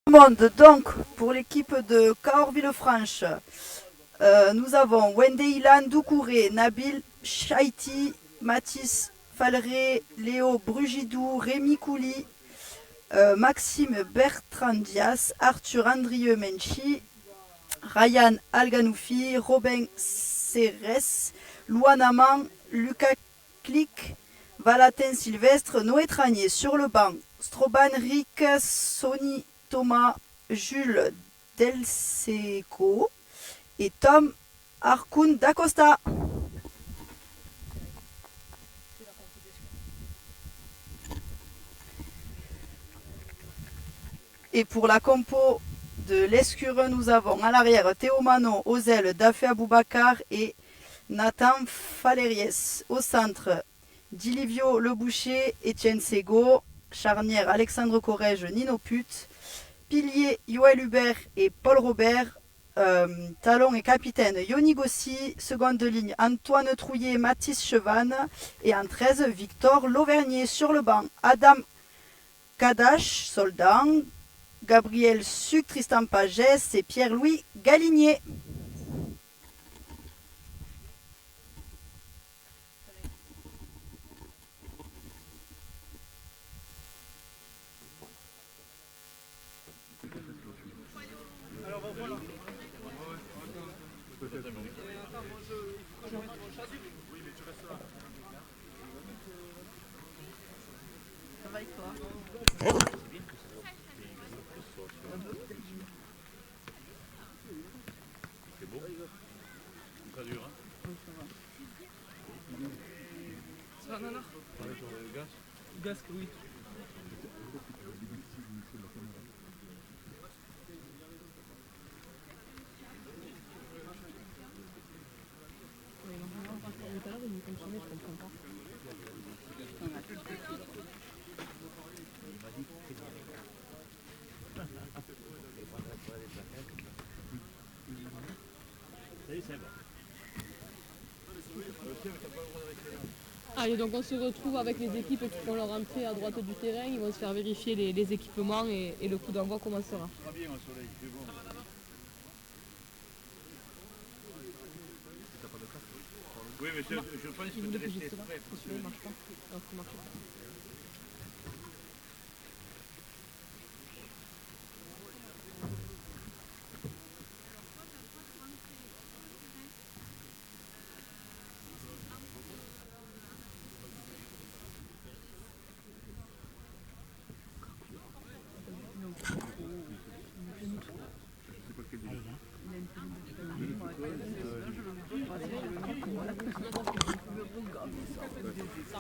Monde. Donc, pour l'équipe de Cahors Villefranche, nous avons Wende Ilan Doucouré, Nabil Chaiti, Mathis Falré, Léo Brugidou, Rémi Couli, Maxime Bertrandias, Arthur Andrieux Menchi, Ryan Alganoufi, Robin Ceres, Louanaman, Lucas Clic, Valentin Sylvestre, Noé Tranier. Sur le banc, Stroban Rick, Sony Thomas, Jules Delseco et Tom Arcun d'Acosta. Et pour la compo de l'Escureux, nous avons à l'arrière Théo Manon, aux ailes Dafé Aboubakar et Nathan Falériès. Au centre, Dilivio Le Boucher, Étienne Sego. Charnière, Alexandre Corrège, Nino Put. Pilier, Yoël Hubert et Paul Robert. Talon et capitaine, Yoni Gossi. Seconde ligne, Antoine Trouillet, Mathis Chevanne. Et en 13, Victor Lauvernier. Sur le banc, Adam Kadash, Soldan. Gabriel Suc, Tristan Pagès et Pierre-Louis Galinier. Ça va et toi? C'est beau. Ça dure, hein? Oui, ça va. Ça va, Nana? Sur le gaz. Gasque, oui. Allez, donc on se retrouve avec les équipes qui font leur entrée à droite du terrain. Ils vont se faire vérifier les équipements et le coup d'envoi commencera. Pas bien au soleil, c'est bon. Oui, mais je pense que tu restes prêt. Celui-là, il marche pas. Alors, faut marcher.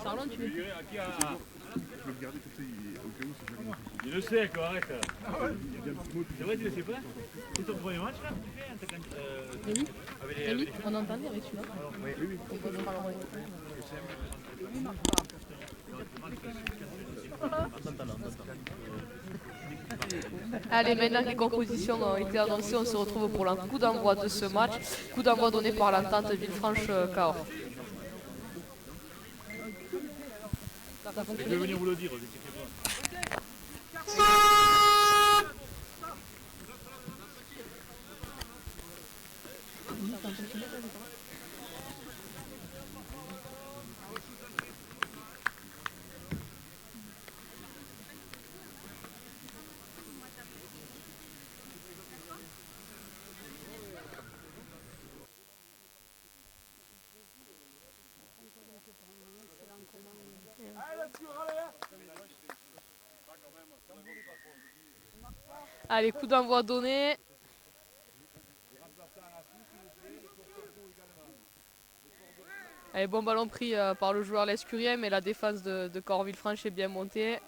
Sarlon, tu veux? Il le sait, quoi, arrête. C'est vrai, tu le sais pas? C'est ton premier match, là, que tu fais? Rémi, Rémi, on entendait avec celui-là. Oui, oui. Allez, maintenant que les compositions ont été annoncées, on se retrouve pour le coup d'envoi de ce match. Coup d'envoi donné par l'entente Villefranche-Cahors. Je vais venir vous le dire, vous inquiétez pas. Allez, coup d'envoi donné. Allez, bon ballon pris par le joueur Lescurien, mais la défense de Cahors Villefranche est bien montée.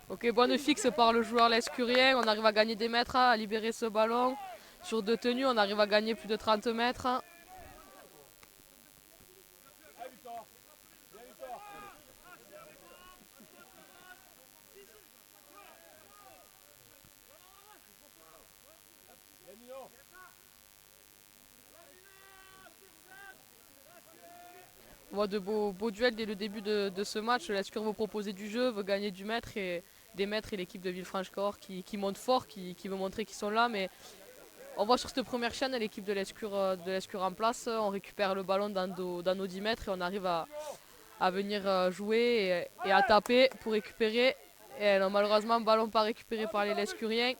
Ok, bonne fixe par le joueur Lescurien. On arrive à gagner des mètres, à libérer ce ballon. Sur deux tenues, on arrive à gagner plus de 30 mètres. On voit de beaux duels dès le début de ce match. L'Escure veut proposer du jeu, veut gagner des mètres et l'équipe de Villefranche-Cahors qui monte fort, qui veut montrer qu'ils sont là. Mais on voit sur cette première chaîne l'équipe de l'Escure en place. On récupère le ballon dans nos 10 mètres et on arrive à venir jouer et à taper pour récupérer. Et non, malheureusement, ballon pas récupéré par les Lescuriens.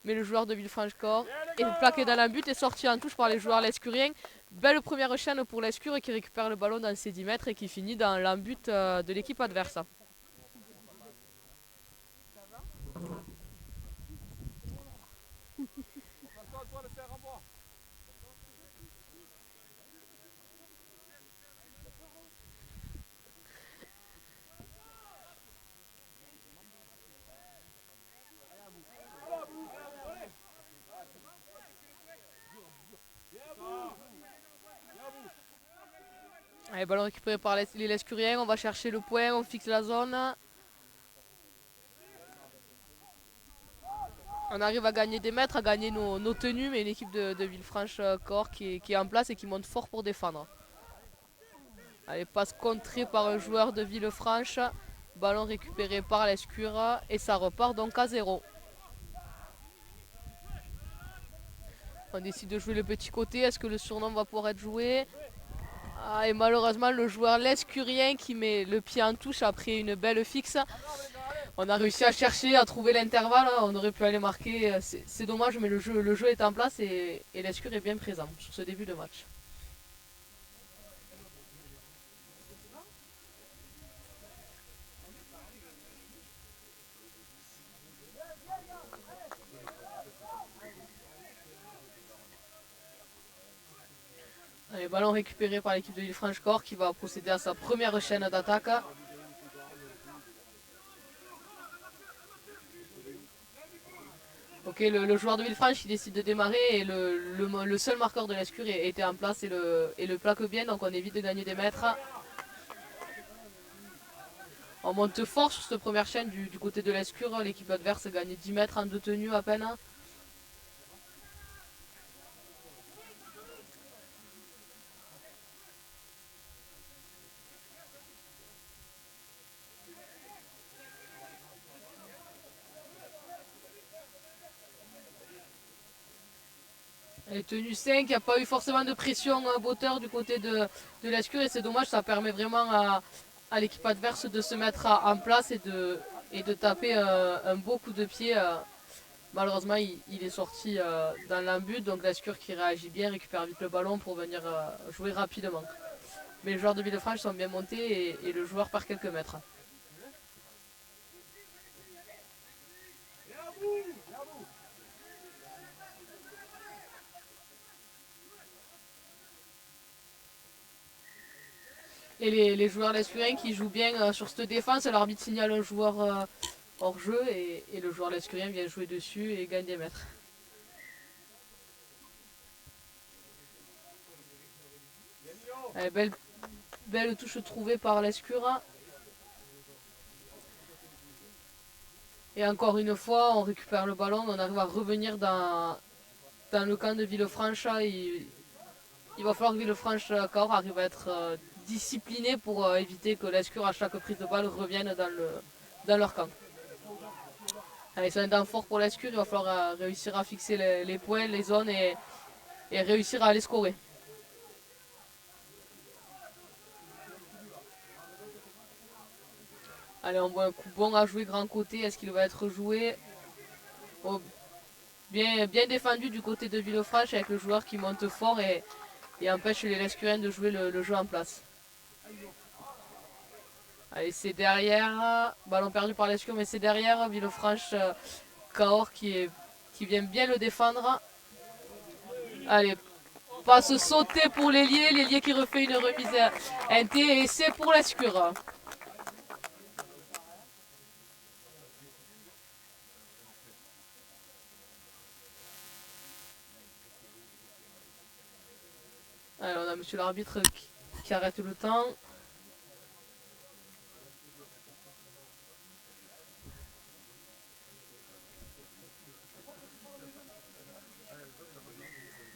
Mais le joueur de Villefranche-Cahors est plaqué dans la but et sorti en touche par les joueurs lescuriens. Belle première chaîne pour l'Escure qui récupère le ballon dans ses 10 mètres et qui finit dans l'embut de l'équipe adverse. Allez, ballon récupéré par les Lescuriens, on va chercher le point, on fixe la zone. On arrive à gagner des mètres, à gagner nos tenues, mais une équipe de Villefranche-Cahors qui est en place et qui monte fort pour défendre. Allez, passe contrée par un joueur de Villefranche. Ballon récupéré par l'Escure et ça repart donc à 0. On décide de jouer le petit côté. Est-ce que le surnom va pouvoir être joué? Et malheureusement, le joueur lescurien qui met le pied en touche après une belle fixe. On a réussi à chercher, à trouver l'intervalle. On aurait pu aller marquer. C'est dommage, mais le jeu est en place et l'Escure est bien présent sur ce début de match. Allez, ballon récupéré par l'équipe de Villefranche-Cahors qui va procéder à sa première chaîne d'attaque. Ok, le joueur de Villefranche qui décide de démarrer et le seul marqueur de l'Escure était en place et le plaque bien, donc on évite de gagner des mètres. On monte fort sur cette première chaîne du côté de l'Escure, l'équipe adverse gagne 10 mètres en deux tenues à peine. Elle est tenue 5, il n'y a pas eu forcément de pression hauteur du côté de l'Escure et c'est dommage, ça permet vraiment à l'équipe adverse de se mettre en place et de taper un beau coup de pied. Malheureusement, il est sorti dans l'embut, donc l'Escure qui réagit bien, récupère vite le ballon pour venir jouer rapidement. Mais les joueurs de Villefranche sont bien montés et le joueur perd quelques mètres. Et les joueurs lescuriens qui jouent bien sur cette défense, l'arbitre signale un joueur hors jeu et le joueur lescurien vient jouer dessus et gagne des mètres. Allez, belle touche trouvée par l'Escure. Et encore une fois, on récupère le ballon, on arrive à revenir dans le camp de Villefranche. Il va falloir que Villefranche-Cahors arrive à être discipliné pour éviter que l'Escure à chaque prise de balle revienne dans leur camp. Allez, c'est un temps fort pour l'Escure, il va falloir réussir à fixer les points, les zones et réussir à aller scorer. Allez, on voit un coup bon à jouer grand côté, est-ce qu'il va être joué? Oh, bien défendu du côté de Villefranche avec le joueur qui monte fort et empêche les Lescuriens de jouer le jeu en place. Allez, c'est derrière, ballon perdu par l'Escure, mais c'est derrière Villefranche-Cahors qui vient bien le défendre. Allez, passe sauter pour l'ailier qui refait une remise NT et c'est pour l'Escure. Allez, on a monsieur l'arbitre qui arrête le temps.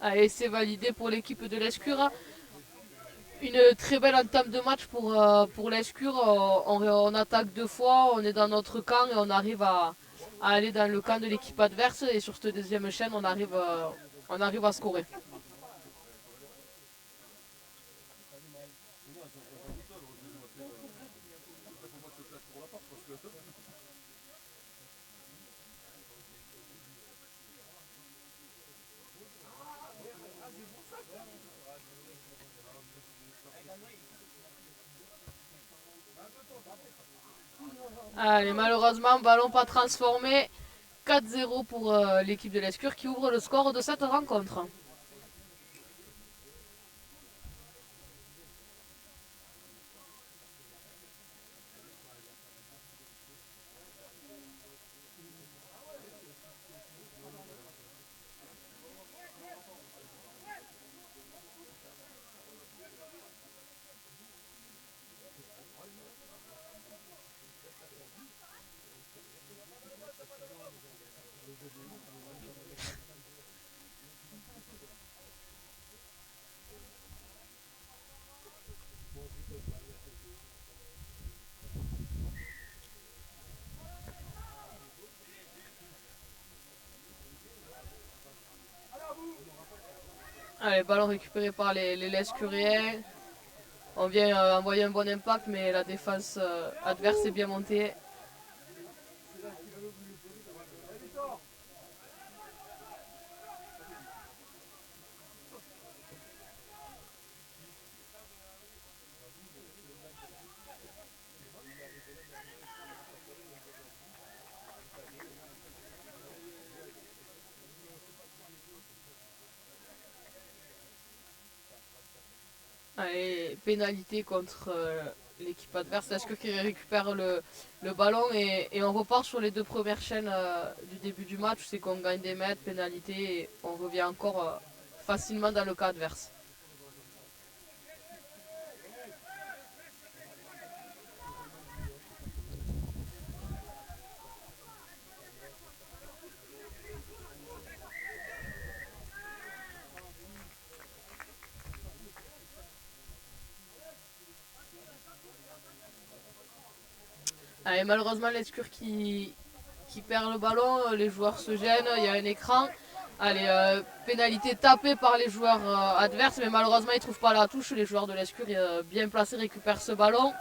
Allez, c'est validé pour l'équipe de l'Escure. Une très belle entame de match pour l'Escure. On attaque 2 fois, on est dans notre camp et on arrive à aller dans le camp de l'équipe adverse. Et sur cette deuxième chaîne, on arrive à scorer. Allez, malheureusement, ballon pas transformé. 4-0 pour l'équipe de l'Escure qui ouvre le score de cette rencontre. Allez, ballon récupéré par les Lescuriens. On vient envoyer un bon impact, mais la défense adverse est bien montée. Allez, pénalité contre l'équipe adverse. Est-ce qui récupère le ballon et on repart sur les 2 premières chaînes du début du match. C'est qu'on gagne des mètres, pénalité et on revient encore facilement dans le cas adverse. Allez, malheureusement, l'Escure qui perd le ballon, les joueurs se gênent, il y a un écran. Allez, pénalité tapée par les joueurs adverses, mais malheureusement ils ne trouvent pas la touche. Les joueurs de l'Escure bien placés récupèrent ce ballon.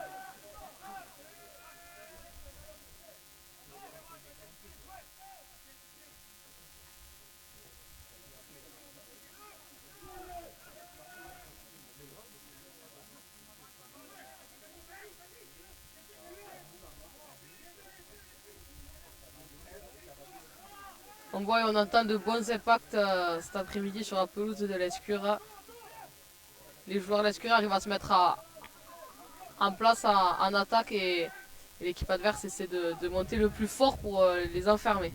On voit et on entend de bons impacts cet après-midi sur la pelouse de l'Escure. Les joueurs de l'Escure arrivent à se mettre en place en attaque et l'équipe adverse essaie de monter le plus fort pour les enfermer.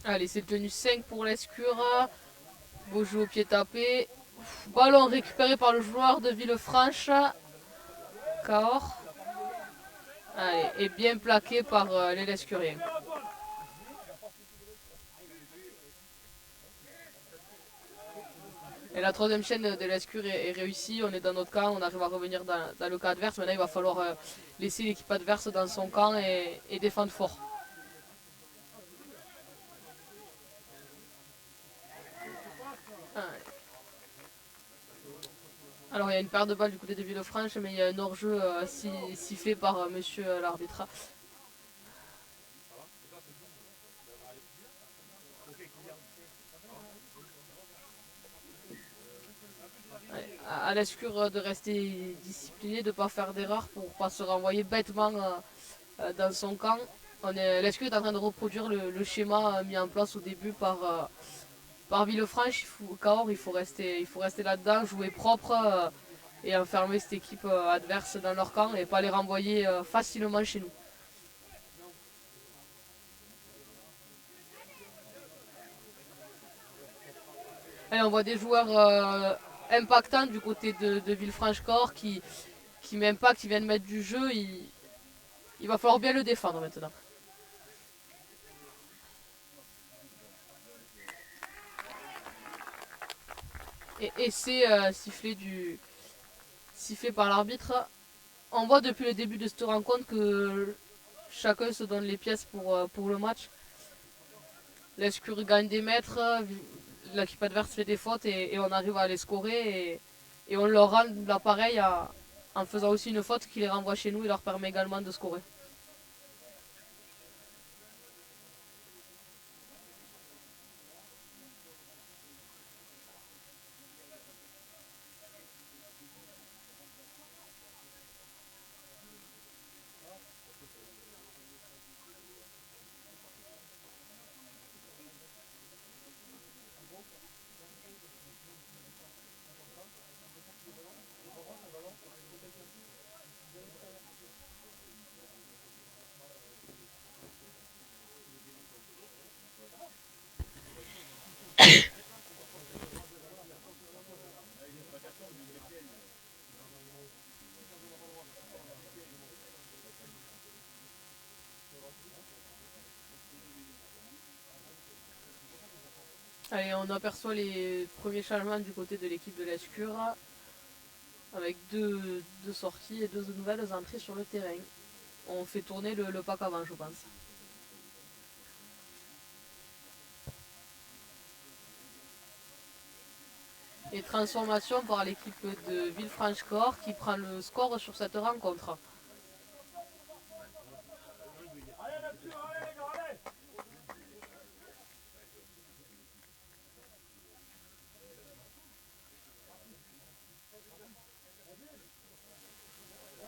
Allez, c'est tenu 5 pour l'Escure. Beau jeu au pied tapé. Ballon récupéré par le joueur de Villefranche. Cahors. Allez, et bien plaqué par les Lescuriens. Et la 3e chaîne de l'Escure est réussie. On est dans notre camp, on arrive à revenir dans le camp adverse. Maintenant, il va falloir laisser l'équipe adverse dans son camp et défendre fort. Alors il y a une paire de balles du côté de Villefranche, mais il y a un hors-jeu sifflé par monsieur l'arbitre. À l'Escure de rester discipliné, de ne pas faire d'erreur pour ne pas se renvoyer bêtement dans son camp. L'Escure est en train de reproduire le schéma mis en place au début par Villefranche. Cahors, il faut rester là-dedans, jouer propre et enfermer cette équipe adverse dans leur camp et pas les renvoyer facilement chez nous. Allez, on voit des joueurs impactant du côté de Villefranche-Corps qui m'impacte, qui vient de mettre du jeu. Il va falloir bien le défendre maintenant. Et c'est sifflé par l'arbitre. On voit depuis le début de cette rencontre que chacun se donne les pièces pour le match. L'Escure gagne des mètres, l'équipe adverse fait des fautes et on arrive à les scorer et on leur rend l'appareil en faisant aussi une faute qui les renvoie chez nous et leur permet également de scorer. Allez, on aperçoit les premiers changements du côté de l'équipe de l'Escure avec deux sorties et deux nouvelles entrées sur le terrain. On fait tourner le pack avant, je pense. Et transformation par l'équipe de Villefranche-Corps qui prend le score sur cette rencontre.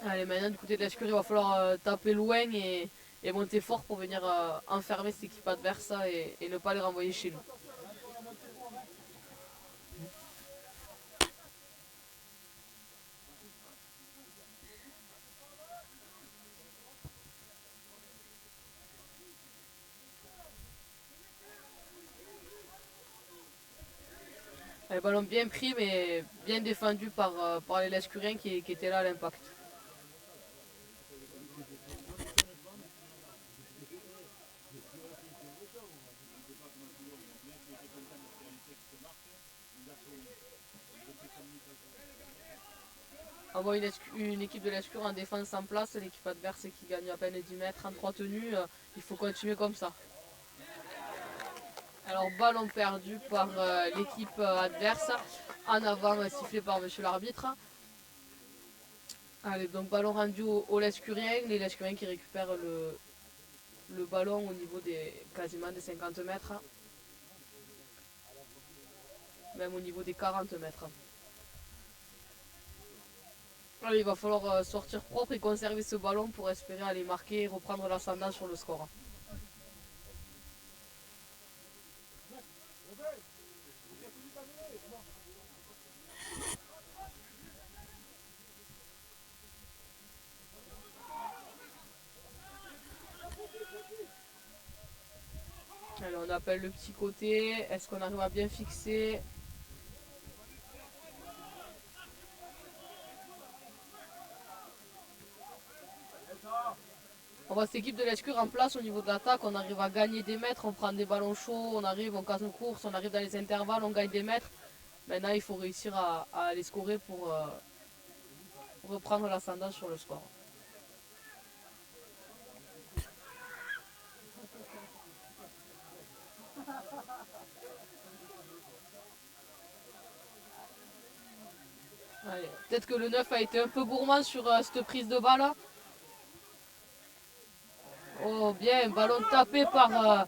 Allez, maintenant du côté de l'Escure, il va falloir taper loin et monter fort pour venir enfermer cette équipe adverse et ne pas les renvoyer chez nous. Allez, ballon bien pris mais bien défendu par les Lescuriens qui étaient là à l'impact. On voit une équipe de l'Escure en défense en place, l'équipe adverse qui gagne à peine 10 mètres en 3 tenues, il faut continuer comme ça. Alors ballon perdu par l'équipe adverse, en avant sifflé par monsieur l'arbitre. Allez, donc ballon rendu aux Lescuriens, les Lescuriens qui récupèrent le ballon au niveau quasiment des 50 mètres, même au niveau des 40 mètres. Allez, il va falloir sortir propre et conserver ce ballon pour espérer aller marquer et reprendre l'ascendant sur le score. Allez, on appelle le petit côté. Est-ce qu'on arrive à bien fixer? On voit cette équipe de l'Escure en place au niveau de l'attaque. On arrive à gagner des mètres, on prend des ballons chauds, on arrive, on casse nos courses, on arrive dans les intervalles, on gagne des mètres. Maintenant, il faut réussir à les scorer pour reprendre l'ascendant sur le score. Peut-être que le 9 a été un peu gourmand sur cette prise de balle. Oh bien, ballon tapé par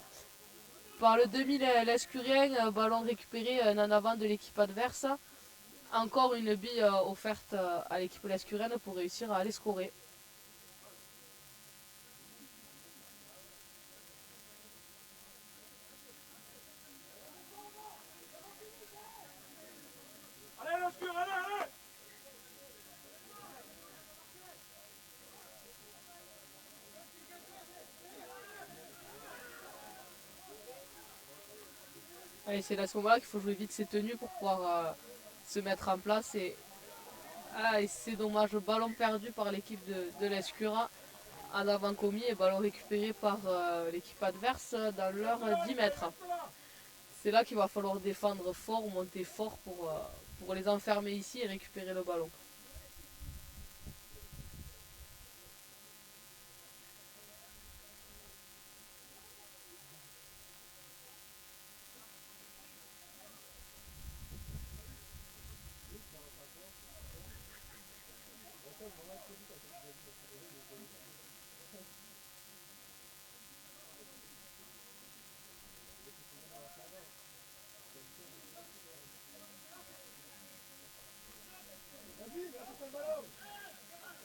le demi l'escurien, ballon récupéré en avant de l'équipe adverse. Encore une bille offerte à l'équipe lescurienne pour réussir à aller scorer. Allez, c'est à ce moment-là qu'il faut jouer vite ses tenues pour pouvoir se mettre en place. Et c'est dommage, ballon perdu par l'équipe de l'Escura en avant-commis et ballon récupéré par l'équipe adverse dans leur 10 mètres. C'est là qu'il va falloir défendre fort, monter fort pour les enfermer ici et récupérer le ballon.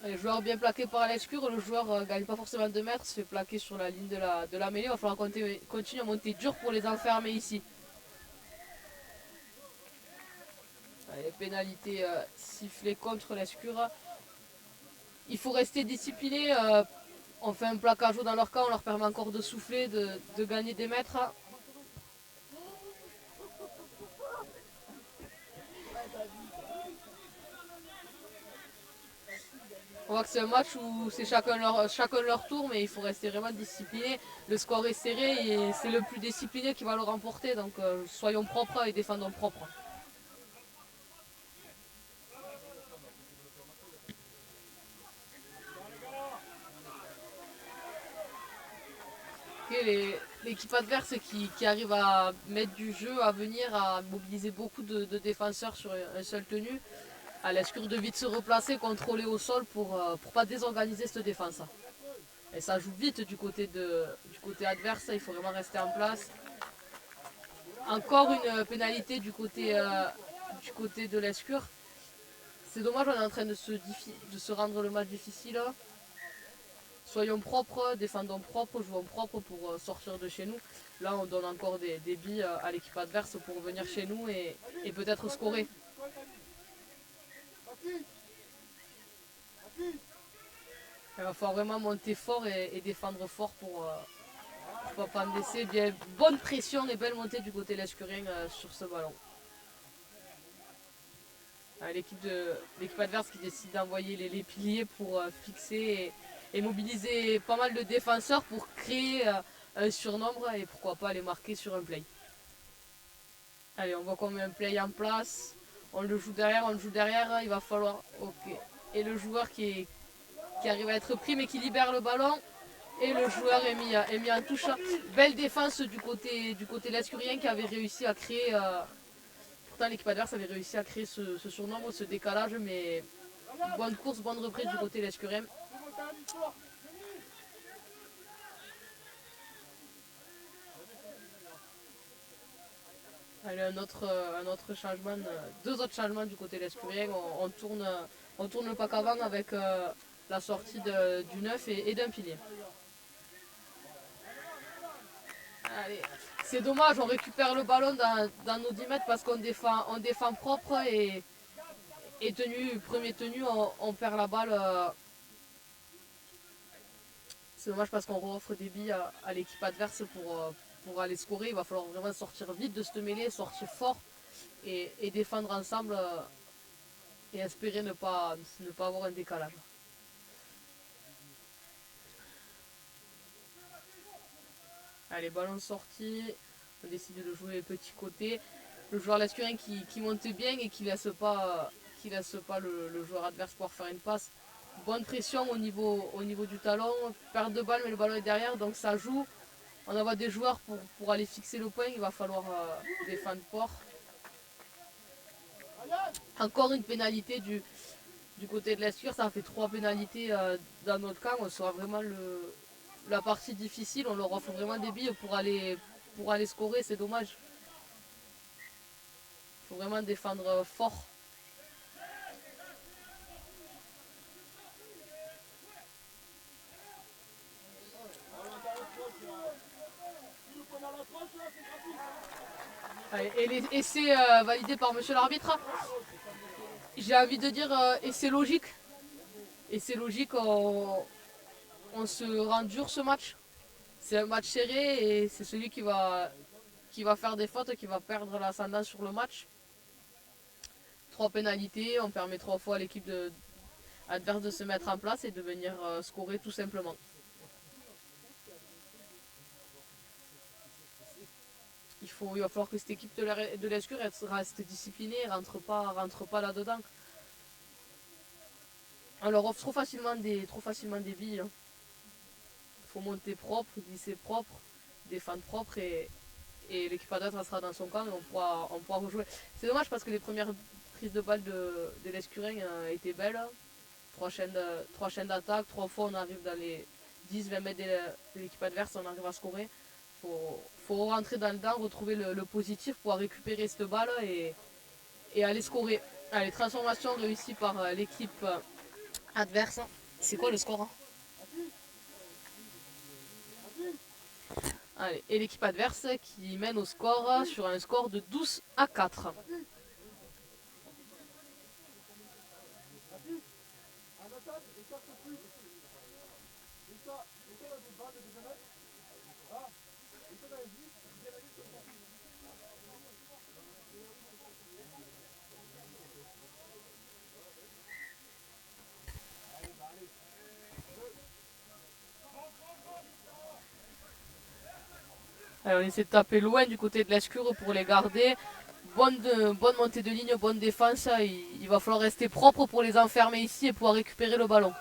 Les joueurs bien plaqués par l'Escure, le joueur ne gagne pas forcément 2 mètres, se fait plaquer sur la ligne de la mêlée. Il va falloir continuer à monter dur pour les enfermer ici. Allez, pénalité sifflée contre l'Escure. Il faut rester discipliné. On fait un plaquage dans leur camp, on leur permet encore de souffler, de gagner des mètres. On voit que c'est un match où c'est chacun leur tour, mais il faut rester vraiment discipliné. Le score est serré et c'est le plus discipliné qui va le remporter. Donc soyons propres et défendons propre. L'équipe adverse qui arrive à mettre du jeu, à venir, à mobiliser beaucoup de défenseurs sur un seul tenu. À l'Escure de vite se replacer, contrôler au sol pour pas désorganiser cette défense. Et ça joue vite du côté adverse, il faut vraiment rester en place. Encore une pénalité du côté de l'Escure. C'est dommage, on est en train de se rendre le match difficile. Soyons propres, défendons propre, jouons propre pour sortir de chez nous. Là, on donne encore des billes à l'équipe adverse pour venir chez nous et peut-être scorer. Il va falloir vraiment monter fort et défendre fort pour pas me laisser. Bien, bonne pression et belle montée du côté l'escurien sur ce ballon. L'équipe adverse qui décide d'envoyer les piliers pour fixer et mobiliser pas mal de défenseurs pour créer un surnombre et pourquoi pas aller marquer sur un play. Allez, on voit qu'on met un play en place. On le joue derrière, il va falloir... Ok. Et le joueur qui arrive à être pris mais qui libère le ballon. Et le joueur est mis en touche. Belle défense du côté l'escurien qui avait réussi à créer... Pourtant l'équipe adverse avait réussi à créer ce surnombre, ce décalage. Mais bonne course, bonne reprise du côté l'escurien. Allez, un autre changement, 2 autres changements du côté l'escurien. On tourne le pack avant avec la sortie du 9 et d'un pilier. Allez, c'est dommage, on récupère le ballon dans nos 10 mètres parce qu'on défend propre et premier tenu, on perd la balle. C'est dommage parce qu'on offre des billes à l'équipe adverse pour aller scorer. Il va falloir vraiment sortir vite de cette mêlée, sortir fort et défendre ensemble et espérer ne pas avoir un décalage. Allez, ballon sorti, on décide de jouer petit côté. Le joueur l'escurien qui monte bien et qui laisse pas le joueur adverse pouvoir faire une passe. Bonne pression au niveau du talon, perte de balle mais le ballon est derrière donc ça joue. On envoie des joueurs pour aller fixer le point, il va falloir défendre fort. Encore une pénalité du côté de l'Escure, ça fait 3 pénalités dans notre camp, on sera vraiment la partie difficile, on leur offre vraiment des billes pour aller scorer, c'est dommage. Il faut vraiment défendre fort. Allez, et l'essai validé par monsieur l'arbitre. J'ai envie de dire essai logique. Essai logique, on se rend dur ce match. C'est un match serré et c'est celui qui va faire des fautes, qui va perdre l'ascendant sur le match. 3 pénalités, on permet 3 fois à l'équipe adverse de se mettre en place et de venir scorer tout simplement. Il va falloir que cette équipe de l'Escure reste disciplinée, rentre pas là-dedans. On leur offre trop facilement des billes. Il faut monter propre, glisser propre, défendre propre et l'équipe adverse sera dans son camp et on pourra rejouer. C'est dommage parce que les premières prises de balles de l'Escurin étaient belles. 3 chaînes d'attaque, 3 fois on arrive dans les 10-20 mètres de l'équipe adverse, on arrive à scorer. Faut rentrer dans le dedans, retrouver le positif, pouvoir récupérer cette balle et aller scorer. Allez, transformation réussie par l'équipe adverse. C'est quoi le score hein? Allez, et l'équipe adverse qui mène au score sur un score de 12-4. Alors, on essaie de taper loin du côté de l'Escure pour les garder. Bonne montée de ligne, bonne défense. Il va falloir rester propre pour les enfermer ici et pouvoir récupérer le ballon.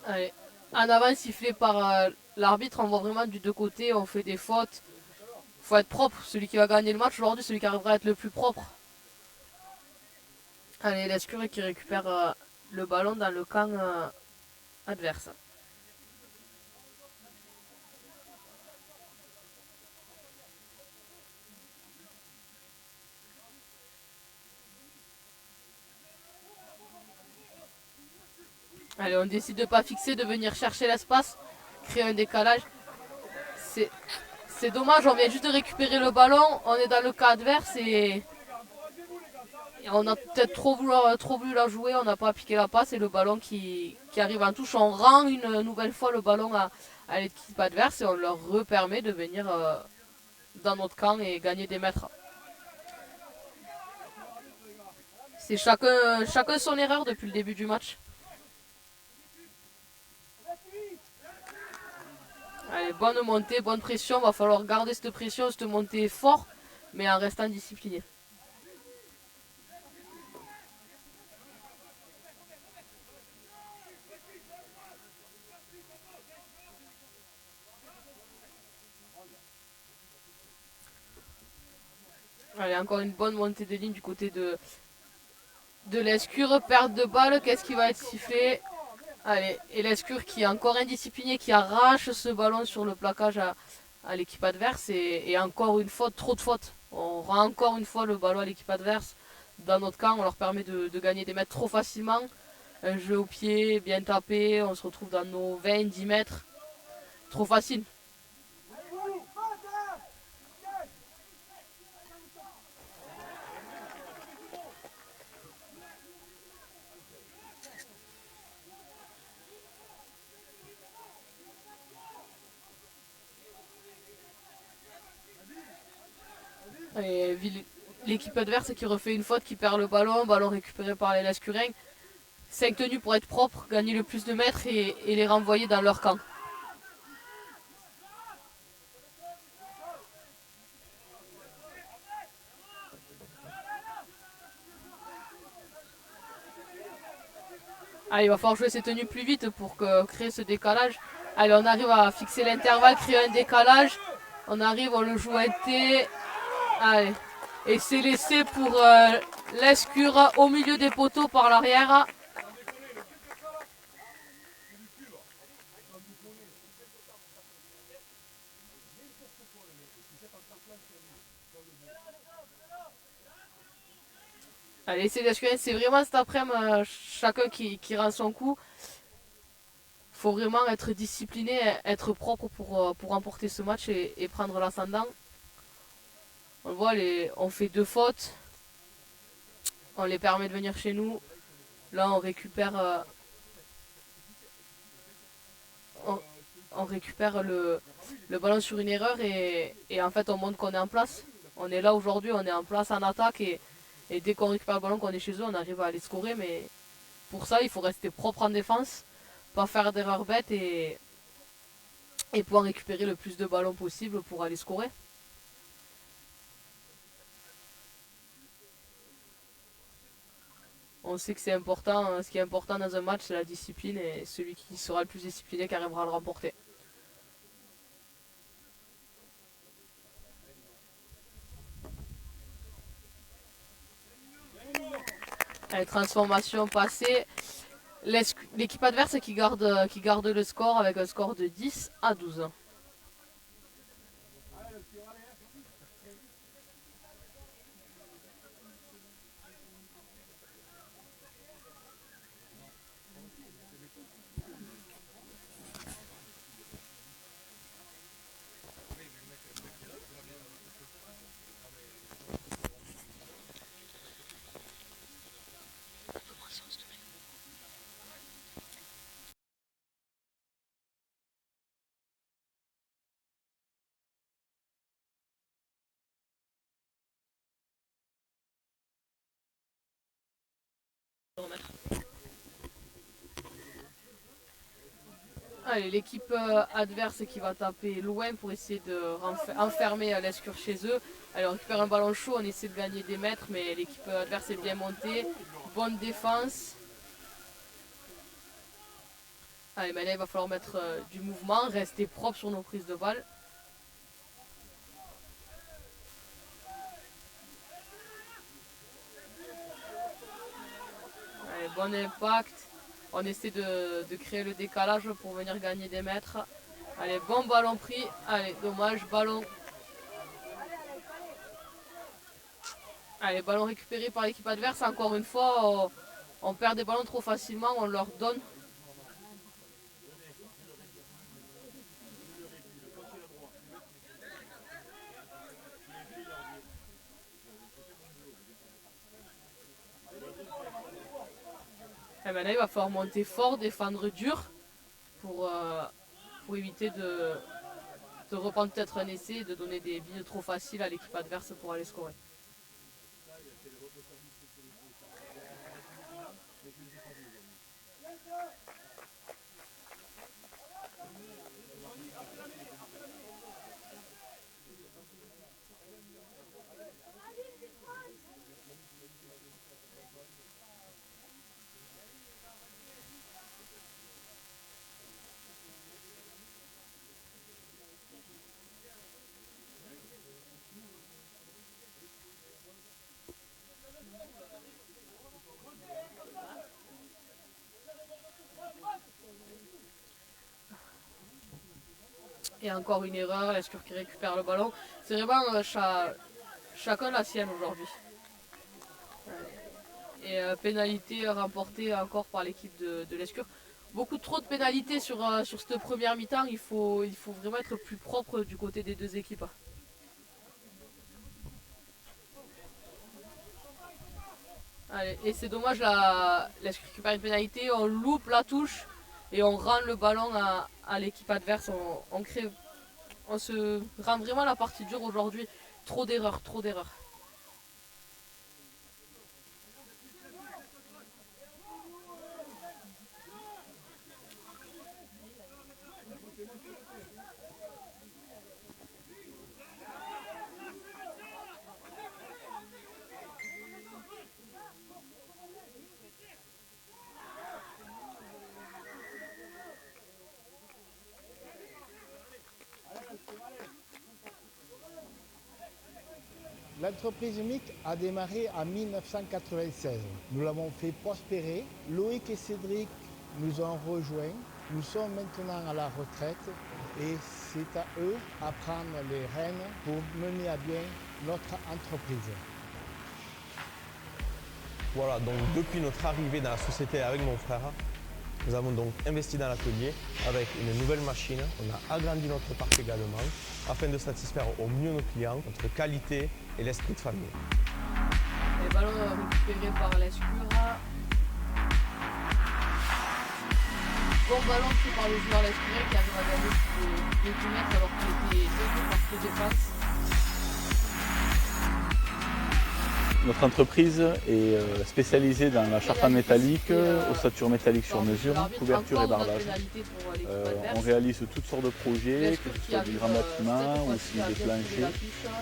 Allez, en avant sifflé par l'arbitre, on voit vraiment du deux côtés, on fait des fautes. Faut être propre, celui qui va gagner le match aujourd'hui, celui qui arrivera à être le plus propre. Allez, l'Escure qui récupère le ballon dans le camp adverse. Allez, on décide de ne pas fixer, de venir chercher l'espace, créer un décalage. C'est dommage, on vient juste de récupérer le ballon, on est dans le cas adverse et on a peut-être trop voulu la jouer, on n'a pas appliqué la passe et le ballon qui arrive en touche, on rend une nouvelle fois le ballon à l'équipe adverse et on leur permet de venir dans notre camp et gagner des mètres. C'est chacun son erreur depuis le début du match. Allez, bonne montée, bonne pression. Va falloir garder cette pression, cette montée fort, mais en restant discipliné. Allez, encore une bonne montée de ligne du côté de l'Escure. Perte de balle, qu'est-ce qui va être sifflé? Allez, et l'Escure qui est encore indiscipliné, qui arrache ce ballon sur le plaquage à l'équipe adverse. Et encore une faute, trop de fautes. On rend encore une fois le ballon à l'équipe adverse. Dans notre camp, on leur permet de gagner des mètres trop facilement. Un jeu au pied, bien tapé, on se retrouve dans nos 20-10 mètres. Trop facile. L'équipe adverse qui refait une faute, qui perd le ballon récupéré par les Lescurins. 5 tenues pour être propre, gagner le plus de mètres et les renvoyer dans leur camp. Allez, il va falloir jouer ces tenues plus vite pour créer ce décalage. Allez, on arrive à fixer l'intervalle, créer un décalage. On arrive, on le joue été. Allez. Et c'est laissé pour l'Escure au milieu des poteaux par l'arrière. Allez, c'est l'Escure, c'est vraiment cet après-midi chacun qui rend son coup. faut vraiment être discipliné, être propre pour remporter ce match et prendre l'ascendant. On le voit, on fait 2 fautes, on les permet de venir chez nous. Là, on récupère le ballon sur une erreur et en fait, on montre qu'on est en place. On est là aujourd'hui, on est en place en attaque et dès qu'on récupère le ballon, qu'on est chez eux, on arrive à aller scorer. Mais pour ça, il faut rester propre en défense, pas faire d'erreurs bêtes et pouvoir récupérer le plus de ballons possible pour aller scorer. On sait que c'est important, ce qui est important dans un match, c'est la discipline et celui qui sera le plus discipliné qui arrivera à le remporter. Allez, transformation passée. L'équipe adverse qui garde le score avec un score de 10-12. Allez, l'équipe adverse qui va taper loin pour essayer de enfermer l'Escure chez eux. Allez, on récupère un ballon chaud, on essaie de gagner des mètres, mais l'équipe adverse est bien montée. Bonne défense. Allez, maintenant il va falloir mettre du mouvement, rester propre sur nos prises de balles. Allez, bon impact. On essaie de créer le décalage pour venir gagner des mètres. Allez, bon ballon pris. Allez, dommage, ballon. Allez, ballon récupéré par l'équipe adverse. Encore une fois, on perd des ballons trop facilement, on leur donne. Et maintenant, il va falloir monter fort, défendre dur pour éviter de reprendre peut-être un essai et de donner des billes trop faciles à l'équipe adverse pour aller scorer. Et encore une erreur, l'Escure qui récupère le ballon. C'est vraiment chacun la sienne aujourd'hui. Et pénalité remportée encore par l'équipe de l'Escure. Beaucoup trop de pénalités sur cette première mi-temps. Il faut vraiment être plus propre du côté des deux équipes. Allez, et c'est dommage, l'Escure récupère une pénalité, on loupe la touche et on rend le ballon à l'équipe adverse. On se rend vraiment la partie dure aujourd'hui. Trop d'erreurs, trop d'erreurs. L'entreprise MIC a démarré en 1996. Nous l'avons fait prospérer. Loïc et Cédric nous ont rejoints. Nous sommes maintenant à la retraite et c'est à eux à prendre les rênes pour mener à bien notre entreprise. Voilà, donc depuis notre arrivée dans la société avec mon frère, Nous avons donc investi dans l'atelier avec une nouvelle machine. On a agrandi notre parc également afin de satisfaire au mieux nos clients, notre qualité et l'esprit de famille. Les ballons récupérés par l'escure. Bon ballon pris par le joueur l'escure qui arrive à gagner de 10 mètres alors qu'il était tenu par ses défenses. Notre entreprise est spécialisée dans la charpente métallique, ossature métallique sur mesure, couverture et bardage. On réalise toutes sortes de projets, que ce soit du grand bâtiment, aussi des planchers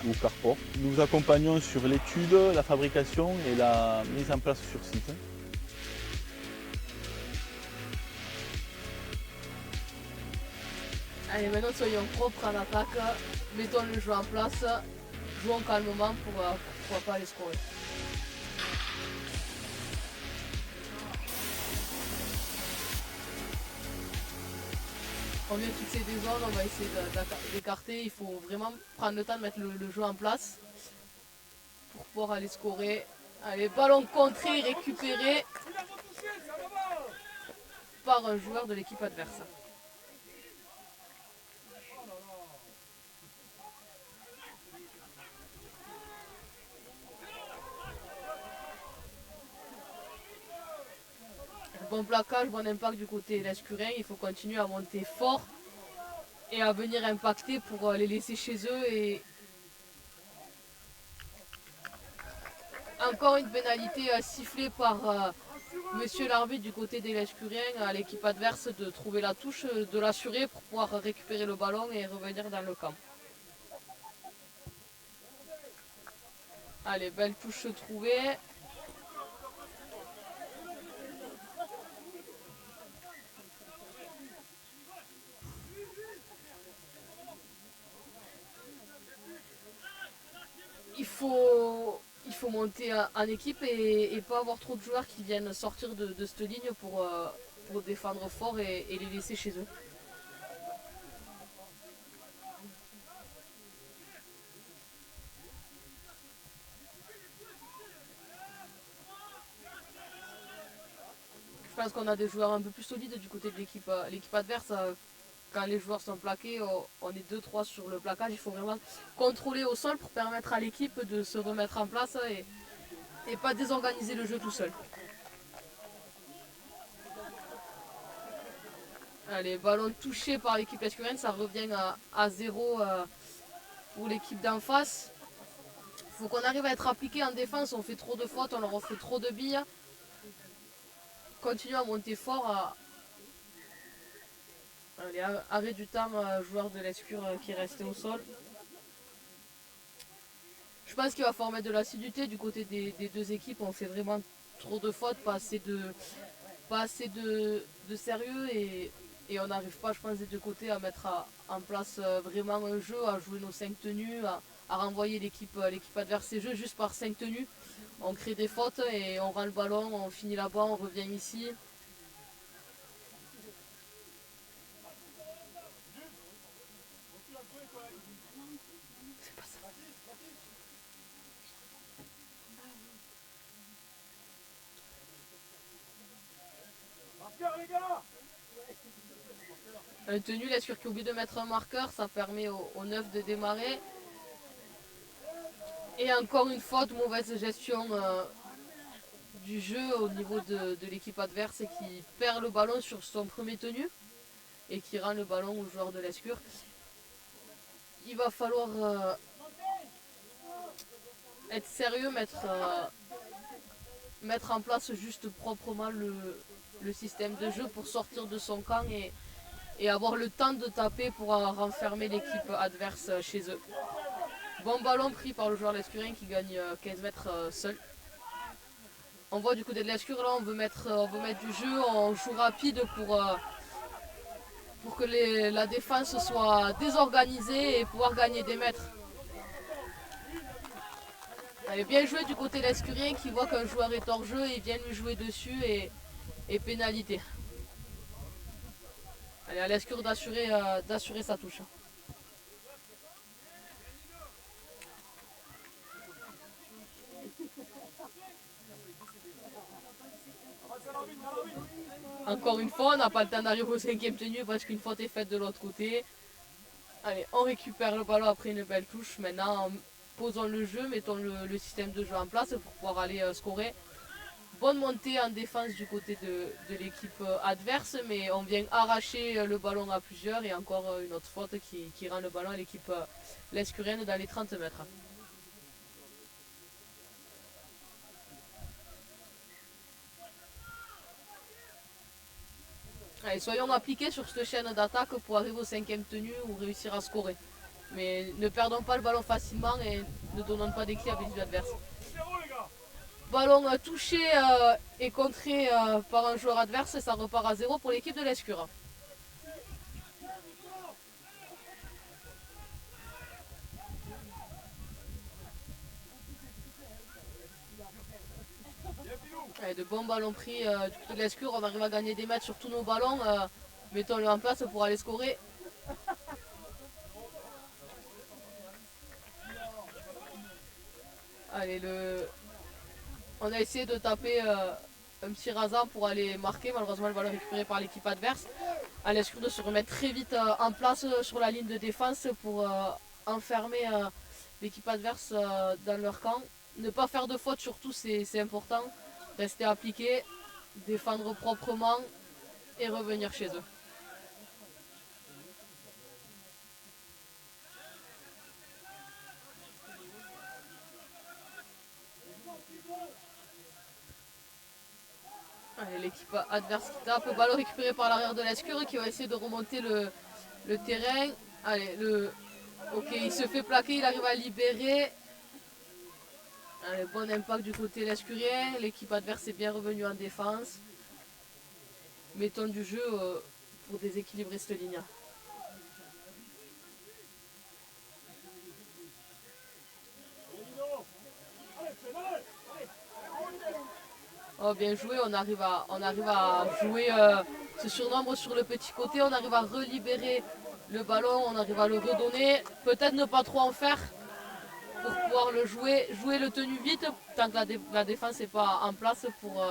ou carports. Nous accompagnons sur l'étude, la fabrication et la mise en place sur site. Allez, maintenant soyons propres en attaque, mettons le jeu en place, jouons calmement pour pourquoi pas aller scorer. On vient de fixer des zones, on va essayer d'écarter, il faut vraiment prendre le temps de mettre le jeu en place pour pouvoir aller scorer. Allez, ballon contré, récupéré par un joueur de l'équipe adverse. Bon plaquage, bon impact du côté l'escurin, il faut continuer à monter fort et à venir impacter pour les laisser chez eux. Et encore une pénalité sifflée par monsieur l'arbitre du côté des l'escurins à l'équipe adverse de trouver la touche, de l'assurer pour pouvoir récupérer le ballon et revenir dans le camp. Allez, belle touche trouvée. Il faut monter en équipe et pas avoir trop de joueurs qui viennent sortir de cette ligne pour défendre fort et les laisser chez eux. Je pense qu'on a des joueurs un peu plus solides du côté de l'équipe adverse. Quand les joueurs sont plaqués, on est 2-3 sur le plaquage. Il faut vraiment contrôler au sol pour permettre à l'équipe de se remettre en place et pas désorganiser le jeu tout seul. Allez, ballon touché par l'équipe escurienne, ça revient à 0 pour l'équipe d'en face. Il faut qu'on arrive à être appliqué en défense, on fait trop de fautes, on leur fait trop de billes. Continue à monter fort. Allez, arrêt du temps, joueur de l'escure qui est resté au sol. Je pense qu'il va falloir mettre de l'assiduité du côté des deux équipes. On fait vraiment trop de fautes, pas assez de sérieux et on n'arrive pas, je pense, des deux côtés à mettre en place vraiment un jeu, à jouer nos 5 tenues, à renvoyer l'équipe adverse ses jeux juste par 5 tenues. On crée des fautes et on rend le ballon, on finit là-bas, on revient ici. Un tenu, l'escure qui oublie de mettre un marqueur, ça permet au 9 de démarrer. Et encore une faute, mauvaise gestion du jeu au niveau de l'équipe adverse et qui perd le ballon sur son premier tenu et qui rend le ballon au joueur de l'escure. Il va falloir être sérieux, mettre en place juste proprement le système de jeu pour sortir de son camp et avoir le temps de taper pour renfermer l'équipe adverse chez eux. Bon ballon pris par le joueur l'escurin qui gagne 15 mètres seul. On voit du côté de l'escure là, on veut mettre du jeu, on joue rapide pour que la défense soit désorganisée et pouvoir gagner des mètres. Allez, bien joué du côté de l'escurien qui voit qu'un joueur est hors jeu et vient lui jouer dessus et pénalité. Allez, à l'escure d'assurer sa touche. Encore une fois, on n'a pas le temps d'arriver au 5e tenu parce qu'une faute est faite de l'autre côté. Allez, on récupère le ballon après une belle touche. Maintenant, posons le jeu, mettons le système de jeu en place pour pouvoir aller scorer. Bonne montée en défense du côté de l'équipe adverse, mais on vient arracher le ballon à plusieurs et encore une autre faute qui rend le ballon à l'équipe lescurienne dans les 30 mètres. Allez, soyons appliqués sur cette chaîne d'attaque pour arriver au 5e tenu ou réussir à scorer. Mais ne perdons pas le ballon facilement et ne donnons pas des clés à l'équipe adverse. Ballon touché et contré par un joueur adverse, ça repart à 0 pour l'équipe de l'Escure. Allez, de bons ballons pris du côté de l'Escure, on arrive à gagner des mètres sur tous nos ballons. Mettons-le en place pour aller scorer. Allez, on a essayé de taper un petit rasant pour aller marquer. Malheureusement, le ballon récupéré par l'équipe adverse. À l'Escure de se remettre très vite en place sur la ligne de défense pour enfermer l'équipe adverse dans leur camp. Ne pas faire de faute surtout, c'est important. Rester appliqué, défendre proprement et revenir chez eux. L'équipe adverse qui tape, le ballon récupéré par l'arrière de l'Escure qui va essayer de remonter le terrain. Allez, ok, il se fait plaquer, il arrive à libérer. Allez, bon impact du côté lescurien, l'équipe adverse est bien revenue en défense. Mettons du jeu pour déséquilibrer cette ligne. Oh, bien joué, on arrive à jouer ce surnombre sur le petit côté, on arrive à relibérer le ballon, on arrive à le redonner, peut-être ne pas trop en faire pour pouvoir le jouer le tenu vite tant que la défense n'est pas en place pour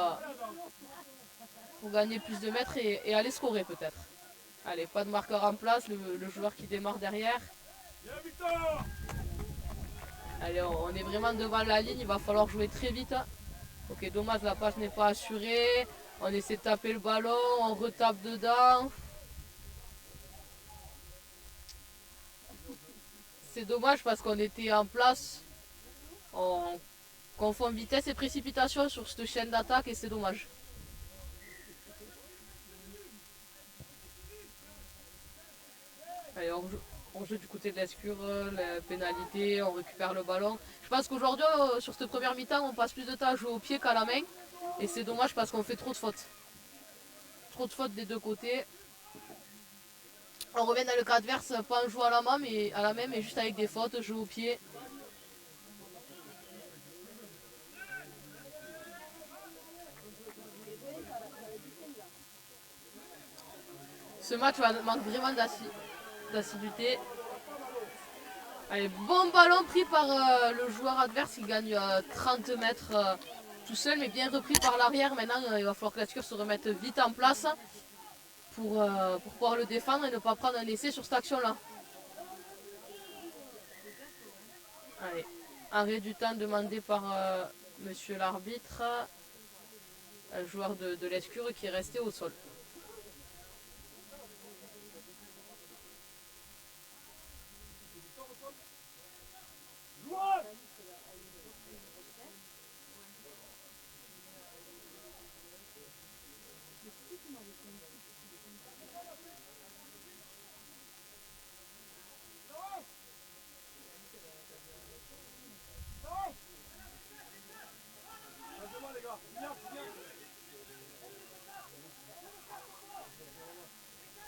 gagner plus de mètres et aller scorer peut-être. Allez, pas de marqueur en place, le joueur qui démarre derrière. Allez, on est vraiment devant la ligne, il va falloir jouer très vite. Ok, dommage, la passe n'est pas assurée. On essaie de taper le ballon, on retape dedans. C'est dommage parce qu'on était en place. On confond vitesse et précipitation sur cette chaîne d'attaque et c'est dommage. Allez, on joue du côté de l'Escure, la pénalité, on récupère le ballon. Je pense qu'aujourd'hui, sur cette première mi-temps, on passe plus de temps à jouer au pied qu'à la main. Et c'est dommage parce qu'on fait trop de fautes. Trop de fautes des deux côtés. On revient dans le cas adverse, pas en jouant à la main, mais juste avec des fautes, jouer au pied. Ce match manque vraiment d'assiduité. Allez, bon ballon pris par le joueur adverse, il gagne 30 mètres tout seul, mais bien repris par l'arrière. Maintenant, il va falloir que l'Escure se remette vite en place pour pouvoir le défendre et ne pas prendre un essai sur cette action-là. Allez, arrêt du temps demandé par monsieur l'arbitre, un joueur de l'Escure qui est resté au sol.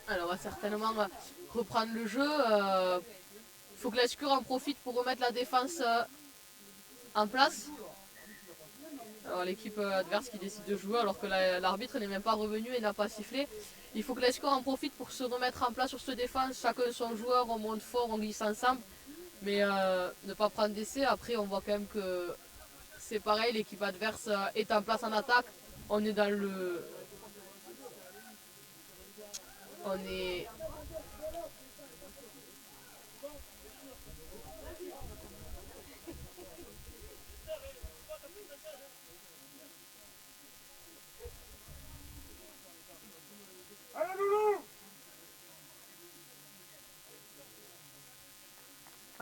Alors on va certainement reprendre le jeu. Il faut que l'Escure en profite pour remettre la défense en place. Alors l'équipe adverse qui décide de jouer alors que l'arbitre n'est même pas revenu et n'a pas sifflé. Il faut que l'Escure en profite pour se remettre en place sur cette défense. Chacun son joueur, on monte fort, on glisse ensemble. Mais ne pas prendre d'essai. Après on voit quand même que c'est pareil, l'équipe adverse est en place en attaque. On est dans le... On est...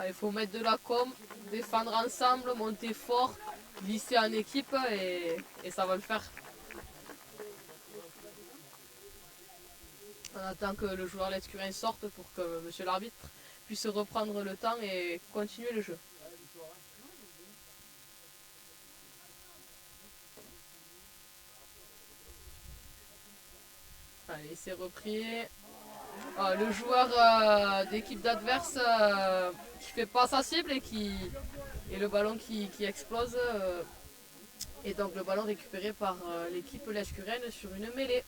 Il faut mettre de la com, défendre ensemble, monter fort, glisser en équipe et ça va le faire. On attend que le joueur lescurin sorte pour que monsieur l'arbitre puisse reprendre le temps et continuer le jeu. Allez, c'est repris. Le joueur d'équipe d'adverse qui fait pas sa cible et le ballon qui explose. Et donc le ballon récupéré par l'équipe lescurienne sur une mêlée.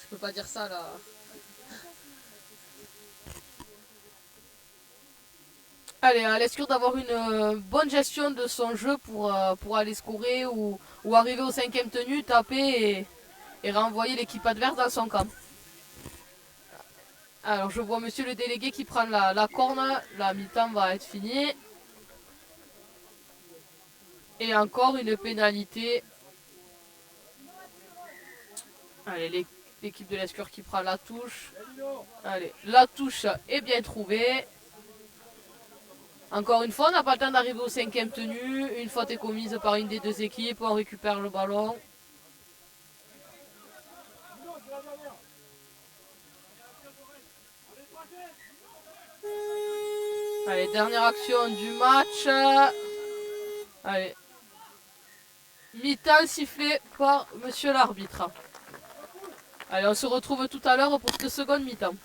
Je peux pas dire ça là. Allez, à l'escure d'avoir une bonne gestion de son jeu pour aller scorer ou arriver au 5e tenu, taper et renvoyer l'équipe adverse dans son camp. Alors je vois monsieur le délégué qui prend la corne, la mi-temps va être finie. Et encore une pénalité. Allez, l'équipe de l'escure qui prend la touche. Allez, la touche est bien trouvée. Encore une fois, on n'a pas le temps d'arriver au 5e tenu. Une faute est commise par une des deux équipes. On récupère le ballon. Allez, dernière action du match. Allez. Mi-temps sifflé par monsieur l'arbitre. Allez, on se retrouve tout à l'heure pour cette seconde mi-temps.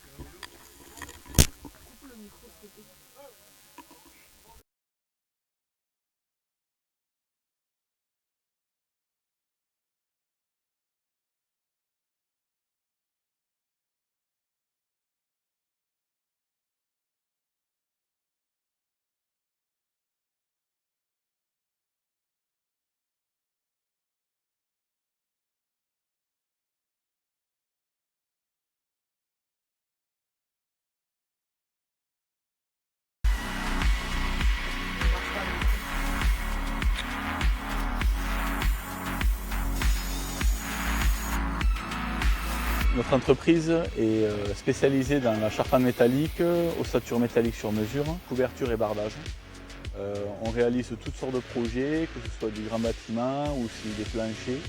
Notre entreprise est spécialisée dans la charpente métallique, ossature métallique sur mesure, couverture et bardage. On réalise toutes sortes de projets, que ce soit du grand bâtiment ou si des planchers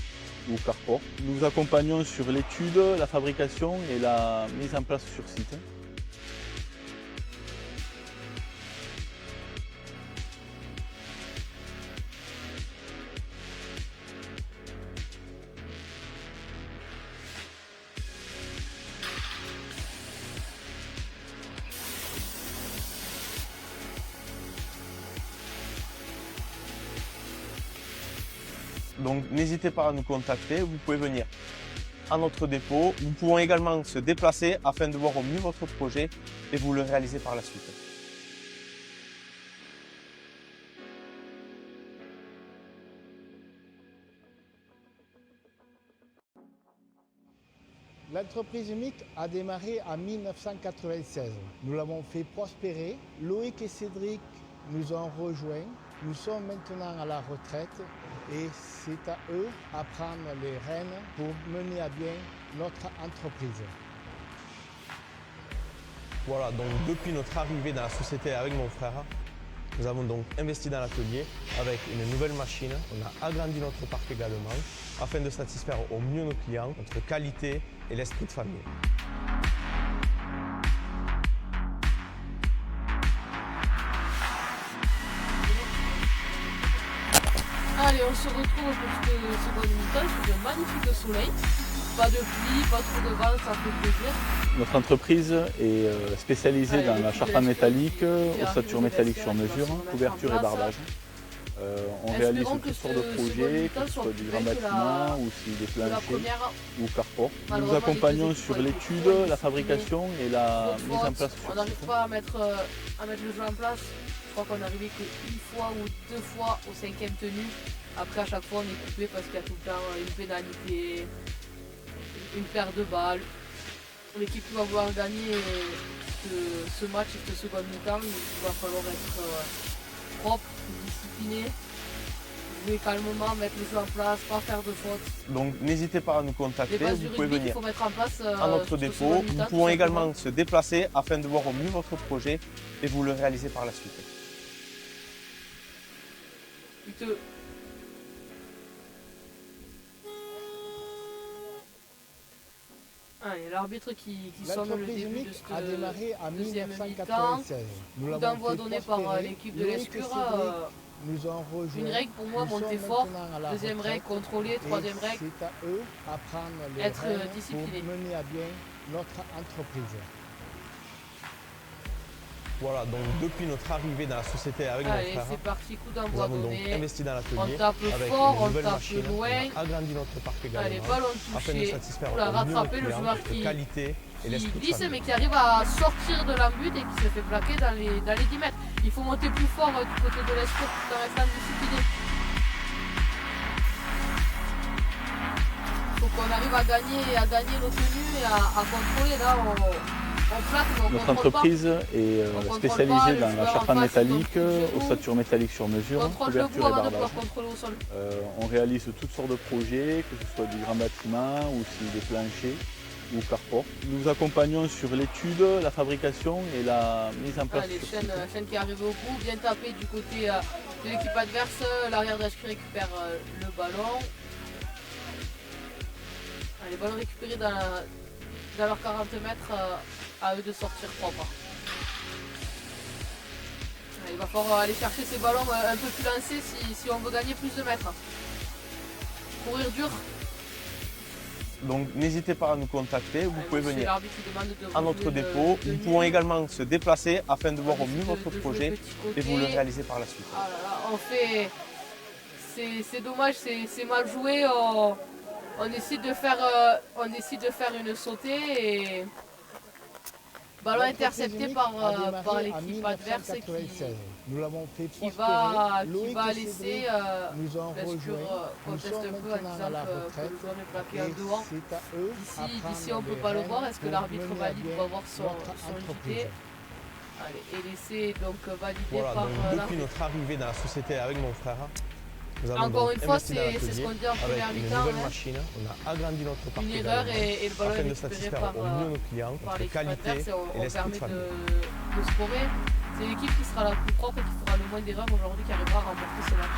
ou carports. Nous accompagnons sur l'étude, la fabrication et la mise en place sur site. Donc n'hésitez pas à nous contacter, vous pouvez venir à notre dépôt. Nous pouvons également se déplacer afin de voir au mieux votre projet et vous le réaliser par la suite. L'entreprise MIC a démarré en 1996. Nous l'avons fait prospérer. Loïc et Cédric nous ont rejoints. Nous sommes maintenant à la retraite et c'est à eux à prendre les rênes pour mener à bien notre entreprise. Voilà, donc depuis notre arrivée dans la société avec mon frère, nous avons donc investi dans l'atelier avec une nouvelle machine. On a agrandi notre parc également afin de satisfaire au mieux nos clients, notre qualité et l'esprit de famille. Allez, on se retrouve pour cette seconde mi-temps sous un magnifique soleil. Pas de pluie, pas trop de vent, ça fait plaisir. Notre entreprise est spécialisée dans la charpente métallique, ossature métallique sur mesure, couverture et bardage. On réalise Espérons que toutes sortes de ce projets, second que mi-temps ce soit soit plus du belle grand que bâtiment ou si des la planchers première. ou carport. Nous Malheureusement, les accompagnons deux sur équipes l'étude, ont été la fabrication et la Faute, mise en place on sur n'arrive site. pas à mettre le jeu en place. Je crois qu'on est arrivé qu'une fois ou deux fois au 5e tenue. Après, à chaque fois, on est coupé parce qu'il y a tout le temps une pénalité, une perte de balles. L'équipe qui va vouloir gagner ce match et ce second mi-temps, il va falloir être propre, discipliné, jouer calmement, mettre le jeu en place, pas faire de fautes. Donc n'hésitez pas à nous Les contacter, bases vous du pouvez rugby qu'il venir faut mettre en place à notre sur ce dépôt. second Nous mi-temps, pouvons tout également simplement. se déplacer afin de voir au mieux votre projet et vous le réaliser par la suite. Allez, l'arbitre qui sonne le L'entreprise début de unique cette a démarré en deuxième 1996. Nous coup l'avons d'envoi fait donné par prospérer. l'équipe de Loïc et l'Escure. Cédric nous ont rejoints. Une règle pour moi, Nous monter sommes fort. maintenant à la Deuxième retraite. règle, contrôler. Et Troisième règle, c'est à eux à prendre les être rênes discipliné. pour mener à bien notre entreprise. Voilà, donc depuis notre arrivée dans la société avec mon allez, frère, c'est parti, coup nous d'envoi avons donc donné. investi dans On l'atelier tape avec fort, une on nouvelle tape machine, loin. on a agrandi notre parc Allez, également ballon afin de touché. satisfaire Oula, au mieux nos rattraper le clients joueur de qualité et qui l'esprit de glisse famille. mais qui arrive à sortir de l'embut et qui se fait plaquer dans les 10 mètres. Il faut monter plus fort du côté de l'Escure tout en restant discipliné. Il faut qu'on arrive à gagner nos tenues et à contrôler. Là, on plaque, mais on Notre contrôle pas. entreprise est On contrôle spécialisée pas, le dans la joueur en charpente face, métallique, il doit plus ossature métallique sur On mesure, contrôle debout couverture et avant de pouvoir bardage. contrôler au sol. On réalise toutes sortes de projets, que ce soit du grand bâtiment ou si des planchers ou carport. Nous accompagnons sur l'étude, la fabrication et la mise en place Allez, sur site. chaîne qui est arrivée au bout, bien tapé du côté de l'équipe adverse. L'arrière d'Escure récupère le ballon. Allez, ballon récupéré dans leurs 40 mètres, à eux de sortir propre. Allez, il va falloir aller chercher ces ballons un peu plus lancés si on veut gagner plus de mètres. Courir dur. Donc n'hésitez pas à nous contacter, vous Allez, pouvez monsieur venir l'arbitre qui demande de à notre rejouer le dépôt. Nous tenue. pouvons également se déplacer afin de voir au mieux De votre jouer projet petit côté. et vous le réaliser par la suite. Ah là là, on fait. C'est dommage, c'est mal joué. On décide de faire une sautée et. Ballon L'entreprise intercepté unique par a démarré en l'équipe adverse 1996. Nous l'avons fait qui prospérer. va Loïc et laisser Cédric nous ont l'Escure rejoints. Nous conteste sommes un peu en maintenant disant à la que retraite. le joueur est plaqué Et en dehors. c'est à eux à D'ici prendre on ne peut les pas le rênes voir. Est-ce que pour l'arbitre mener à valide bien pour avoir son notre JT? entreprise. Allez, et laissé donc validé Voilà, par donc l'arbitre. depuis notre arrivée dans la société avec mon frère, nous avons Encore donc une fois, investi dans c'est l'atelier ce qu'on dit en avec première une mi-temps. nouvelle Hein. machine, on a agrandi notre parc Une erreur également et le ballon afin est de récupéré satisfaire par, au mieux nos clients, par notre l'équipe qualité adverse et et on l'esprit de permet famille. de scorer. C'est l'équipe qui sera la plus propre et qui fera le moins d'erreurs aujourd'hui qui arrivera à remporter ce match.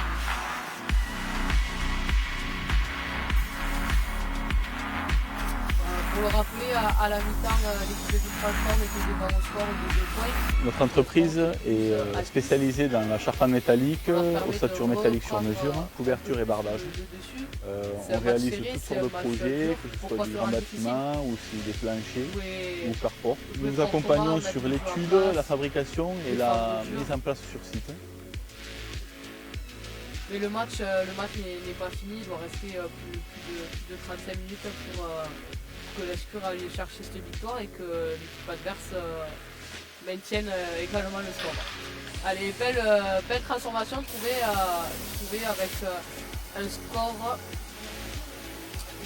Pour le rappeler, à la mi-temps, l'équipe de Villefranche était devant au score de 2 points. Notre entreprise est spécialisée dans la charpente métallique, ossature métallique sur mesure, couverture et bardage. On réalise toutes sortes de projets, que ce soit du grand bâtiment ou si des planchers ou carport. Nous accompagnons sur l'étude, la fabrication et la mise en place sur site. Mais le match n'est pas fini, il doit rester plus de 35 minutes pour que l'Escure aille chercher cette victoire et que l'équipe adverse maintienne également le score. Allez, belle transformation trouvée avec un score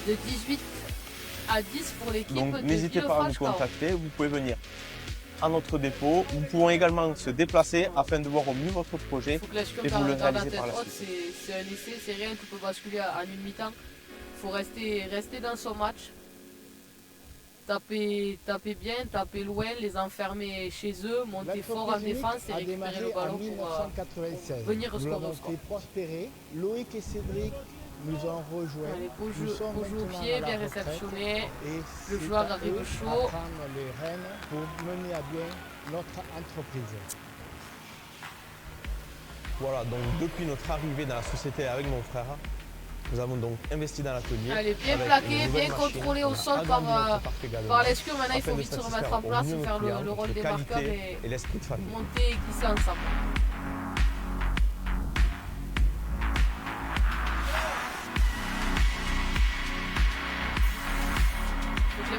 de 18 à 10 pour l'équipe Donc de n'hésitez pas à nous Villefranche-Cahors. contacter, vous pouvez venir à notre dépôt. Nous pouvons également se déplacer afin de voir au mieux votre projet. Il faut que l'Escure et vous le garde la réalisez tête par la haute, c'est un essai, c'est rien, tout peut basculer en une mi-temps. Il faut rester dans son match. Taper bien, taper loin, les enfermer chez eux, monter fort en L'entreprise unique défense et a récupérer démarré le ballon en pour 1996. venir Nous scorer au l'avons score. fait prospérer. Loïc et Cédric nous ont rejoints. Allez, beau Nous jeu sommes au maintenant pied, à la bien retraite. réceptionné. Et Le c'est joueur à arrive eux chaud. à prendre les rênes pour mener à bien notre entreprise. Voilà, donc depuis notre arrivée dans la société avec mon frère, nous avons donc investi dans l'atelier. Allez, bien avec plaqué, une nouvelle bien machine. contrôlé On au a sol agrandi par notre parc également l'Escure. Maintenant, il afin faut de vite se satisfaire remettre en au place, mieux nos faire clients, le rôle notre des marqueurs qualité et l'esprit de famille. monter et glisser ensemble.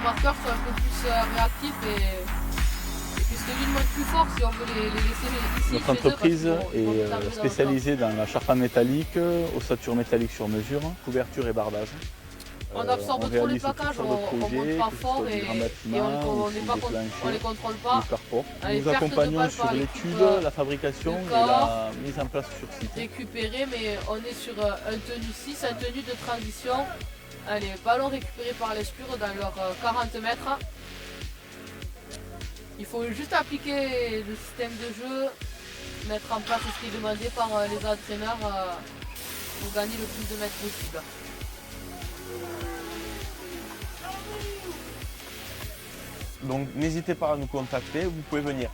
marqueurs soient un peu plus réactifs et puisque l'une monte plus fort, si on veut les laisser ici. Notre chez eux, entreprise parce qu'ils vont est vite arriver dans spécialisée dans la charpente métallique, ossature métallique sur mesure, couverture et bardage. On absorbe trop les réalise plaquages, toutes on sortes de monte projets, pas que ce fort soit du et grand bâtiment, on ou n'est si pas des on les planchers contrôle ou pas. carport. Allez, Nous perte de accompagnons balles sur par l'étude, l'équipe, la fabrication de et Cahors. la mise en place sur site. Récupéré, mais on est sur un tenue 6, un tenue de transition. Allez, ballon récupéré par l'escure dans leurs 40 mètres. Il faut juste appliquer le système de jeu, mettre en place ce qui est demandé par les entraîneurs pour gagner le plus de mètres possible. Donc n'hésitez pas à nous contacter, vous pouvez venir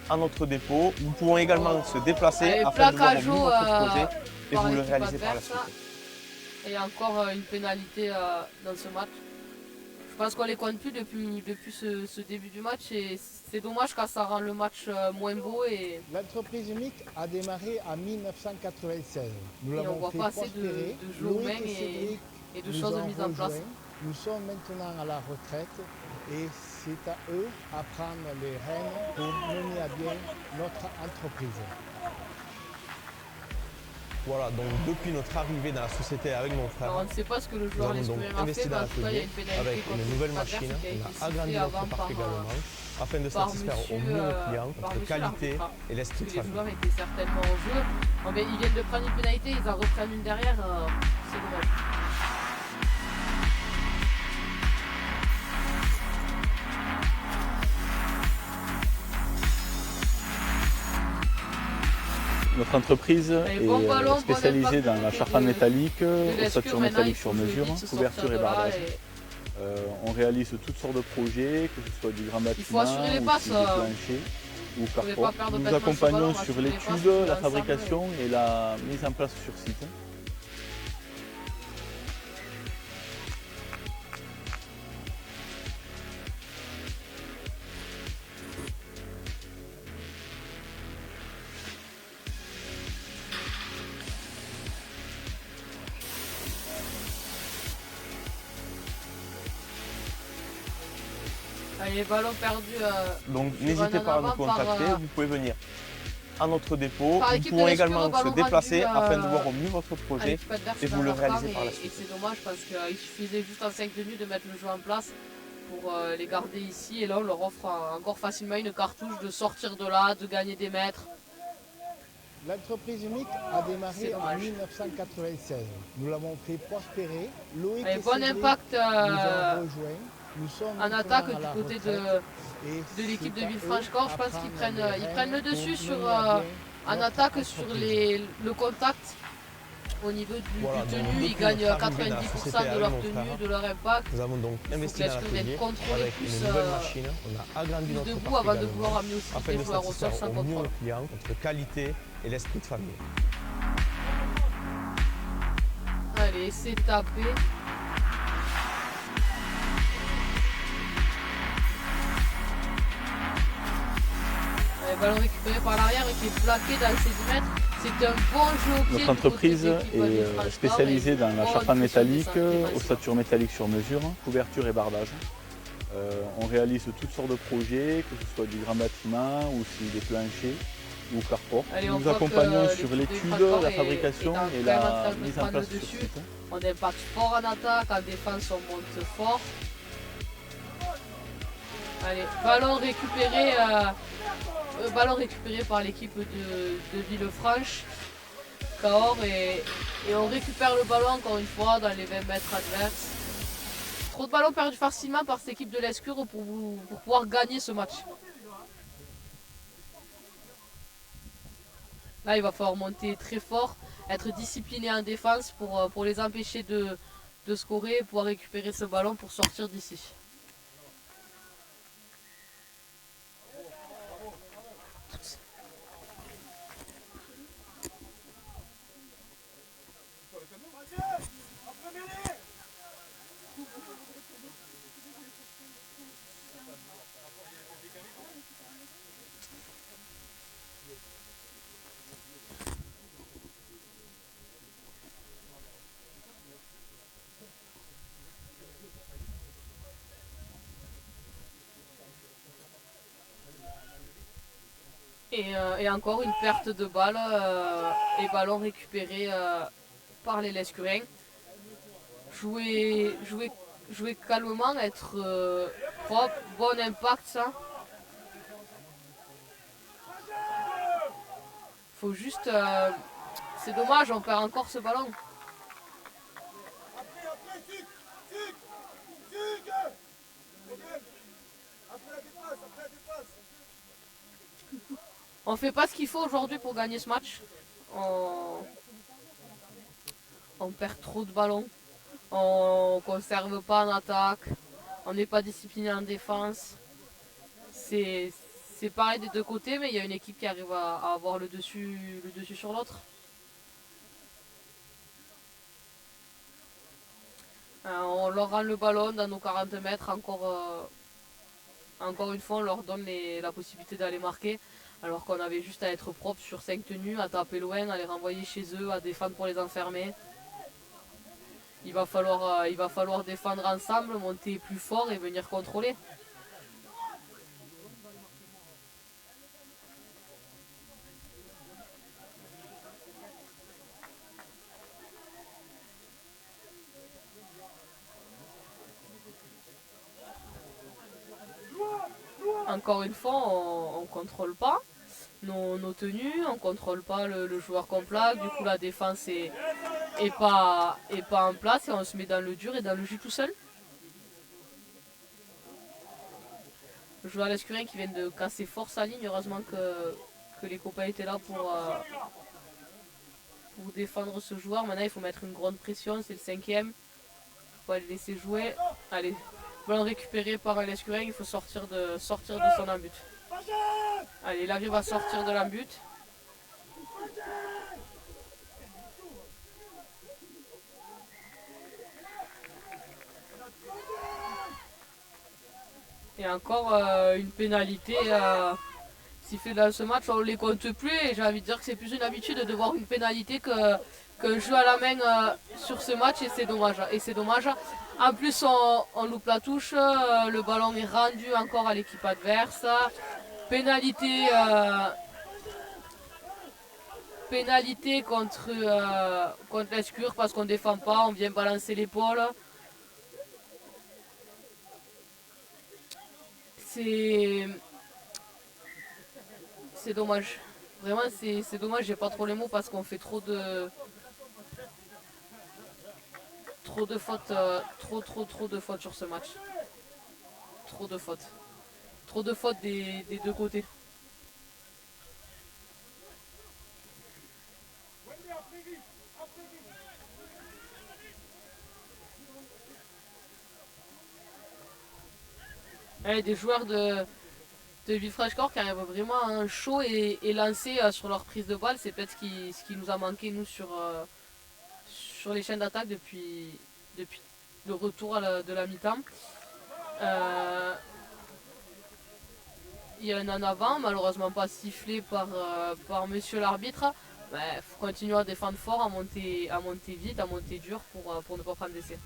à notre dépôt. Nous pouvons également se déplacer Allez, afin de voir au plaquage mieux haut, votre projet et par vous le l'équipe réaliser par la adverse. suite. Et encore une pénalité dans ce match. Je pense qu'on les compte plus depuis ce début du match et c'est dommage car ça rend le match moins beau et L'entreprise unique a démarré en 1996. Nous on l'avons voit fait pas assez de prospérer. jeux Loïc humains Cédric et de nous choses ont mises en place. rejoints. Nous sommes maintenant à la retraite et c'est à eux à prendre les rênes pour mener à bien notre entreprise. Voilà, donc depuis notre arrivée dans la société avec mon frère, Alors, on ne sait pas ce que le nous joueur avons donc l'escurier a investi fait, mais dans en tout cas il y a l'atelier une pénalité avec contre une nouvelle l'équipe machine. adverse qui a été On a sifflée agrandi avant notre parc par, également afin de par satisfaire au monsieur, mieux nos clients, par notre monsieur qualité l'arbitre, et l'esprit de parce que les famille. joueurs étaient certainement au jeu. Bon, mais ils viennent de prendre une pénalité, ils en reprennent une derrière, c'est dommage. Notre entreprise bon est ballon, bon spécialisée impact dans la de- charpente métallique, l'escure, ossature maintenant, métallique il sur faut jouer mesure, vite, se couverture sortir et de là bardage. et- On réalise toutes sortes de projets, que ce soit du grand bâtiment, faut assurer les ou passes, si des planchers ou pouvez carport. pas perdre Nous bêtement ce ballon, accompagnons on va sur assurer les passes, l'étude, jouer la ensemble, fabrication et la mise en place sur site. Allez, ballon perdu. Donc sur n'hésitez un pas à nous avant par, contacter, vous pouvez venir à notre dépôt. par Nous l'équipe pouvons de l'escure, également ballon se déplacer rendu, afin de voir au mieux votre à projet l'équipe adverse et dans vous le leur réaliser quart par la et suite. c'est dommage parce qu'il suffisait juste en 5 minutes de mettre le jeu en place pour les garder ici et là on leur offre encore facilement une cartouche de sortir de là, de gagner des mètres. L'entreprise unique a C'est démarré en dommage. 1996. Nous l'avons fait prospérer. Loïc Allez, et bon Cédric impact nous ont rejoints. Nous sommes en maintenant attaque à la du côté retraite et de l'équipe c'est de à Villefranche-Corps. eux Je pense à qu'ils prendre prennent le les dessus rênes sur, pour mener à bien en notre attaque entreprise. sur le contact. Au niveau Voilà, du donc tenue, ils depuis gagnent notre arrivée dans la 90% société de avec leur mon tenue, frère, de leur impact. Nous avons donc investi que dans l'escure vienne l'atelier contrôler avec plus, une nouvelle machine. On a agrandi plus notre debout parc avant de également pouvoir amener aussi afin les de joueurs au sol satisfaire sans au mieux contrôle. nos clients, notre qualité et l'esprit de famille. Allez, c'est tapé. Ballon récupéré par l'arrière et qui est plaqué dans ses 10 mètres. C'est un bon jeu au pied. Notre entreprise du côté de l'équipe est Villefranche-Corps spécialisée et dans la bonne charpente pression métallique, défensive. ossature métallique sur mesure, couverture et bardage. On réalise toutes sortes de projets, que ce soit du grand bâtiment ou si des planchers ou carport. Allez, on Nous voit que accompagnons l'équipe sur de l'étude, Villefranche-Corps la est fabrication quand et même en la train de mise en prendre place le sur dessus. site. On impacte fort en attaque, en défense on monte fort. Allez, ballon récupéré par l'équipe de Villefranche. Cahors et on récupère le ballon encore une fois dans les 20 mètres adverses. Trop de ballons perdus facilement par cette équipe de l'Escure pour pouvoir gagner ce match. Là il va falloir monter très fort, être discipliné en défense pour les empêcher de scorer et pouvoir récupérer ce ballon pour sortir d'ici. Et encore une perte de balle et ballon récupéré par les Lescurins. Jouer calmement, être propre, bon impact ça. Faut juste... c'est dommage, on perd encore ce ballon. On fait pas ce qu'il faut aujourd'hui pour gagner ce match. On perd trop de ballons. On conserve pas en attaque. On n'est pas discipliné en défense. C'est pareil des deux côtés, mais il y a une équipe qui arrive à avoir le dessus sur l'autre. On leur rend le ballon dans nos 40 mètres. Encore une fois, on leur donne la possibilité d'aller marquer. Alors qu'on avait juste à être propre sur 5 tenues, à taper loin, à les renvoyer chez eux, à défendre pour les enfermer. Il va falloir défendre ensemble, monter plus fort et venir contrôler. Encore une fois, on contrôle pas nos tenues, on contrôle pas le joueur qu'on plaque, du coup la défense est pas en place et on se met dans le dur et dans le jus tout seul. Le joueur Lescurin qui vient de casser fort sa ligne, heureusement que les copains étaient là pour défendre ce joueur. Maintenant il faut mettre une grande pression, c'est le 5e. Faut pas le laisser jouer. Allez, ballon récupéré par Lescurin, il faut sortir de son embut. Allez, il arrive à sortir de l'embut. Et encore une pénalité sifflée dans ce match, on ne les compte plus et j'ai envie de dire que c'est plus une habitude de voir une pénalité qu'un jeu à la main sur ce match et c'est dommage. En plus on loupe la touche, le ballon est rendu encore à l'équipe adverse. Pénalité contre l'Escure parce qu'on ne défend pas, on vient balancer l'épaule. C'est dommage. Vraiment, c'est dommage, j'ai pas trop les mots parce qu'on fait trop de fautes, trop de fautes sur ce match. Trop de fautes. Trop de fautes des deux côtés. Allez, des joueurs de Villefranche-Corps qui arrivent vraiment en chaud et lancés sur leur prise de balle. C'est peut-être ce qui nous a manqué nous sur les chaînes d'attaque depuis le retour de la mi-temps. Il y a un en avant, malheureusement pas sifflé par monsieur l'arbitre. Il faut continuer à défendre fort, à monter vite, à monter dur pour ne pas prendre d'essai.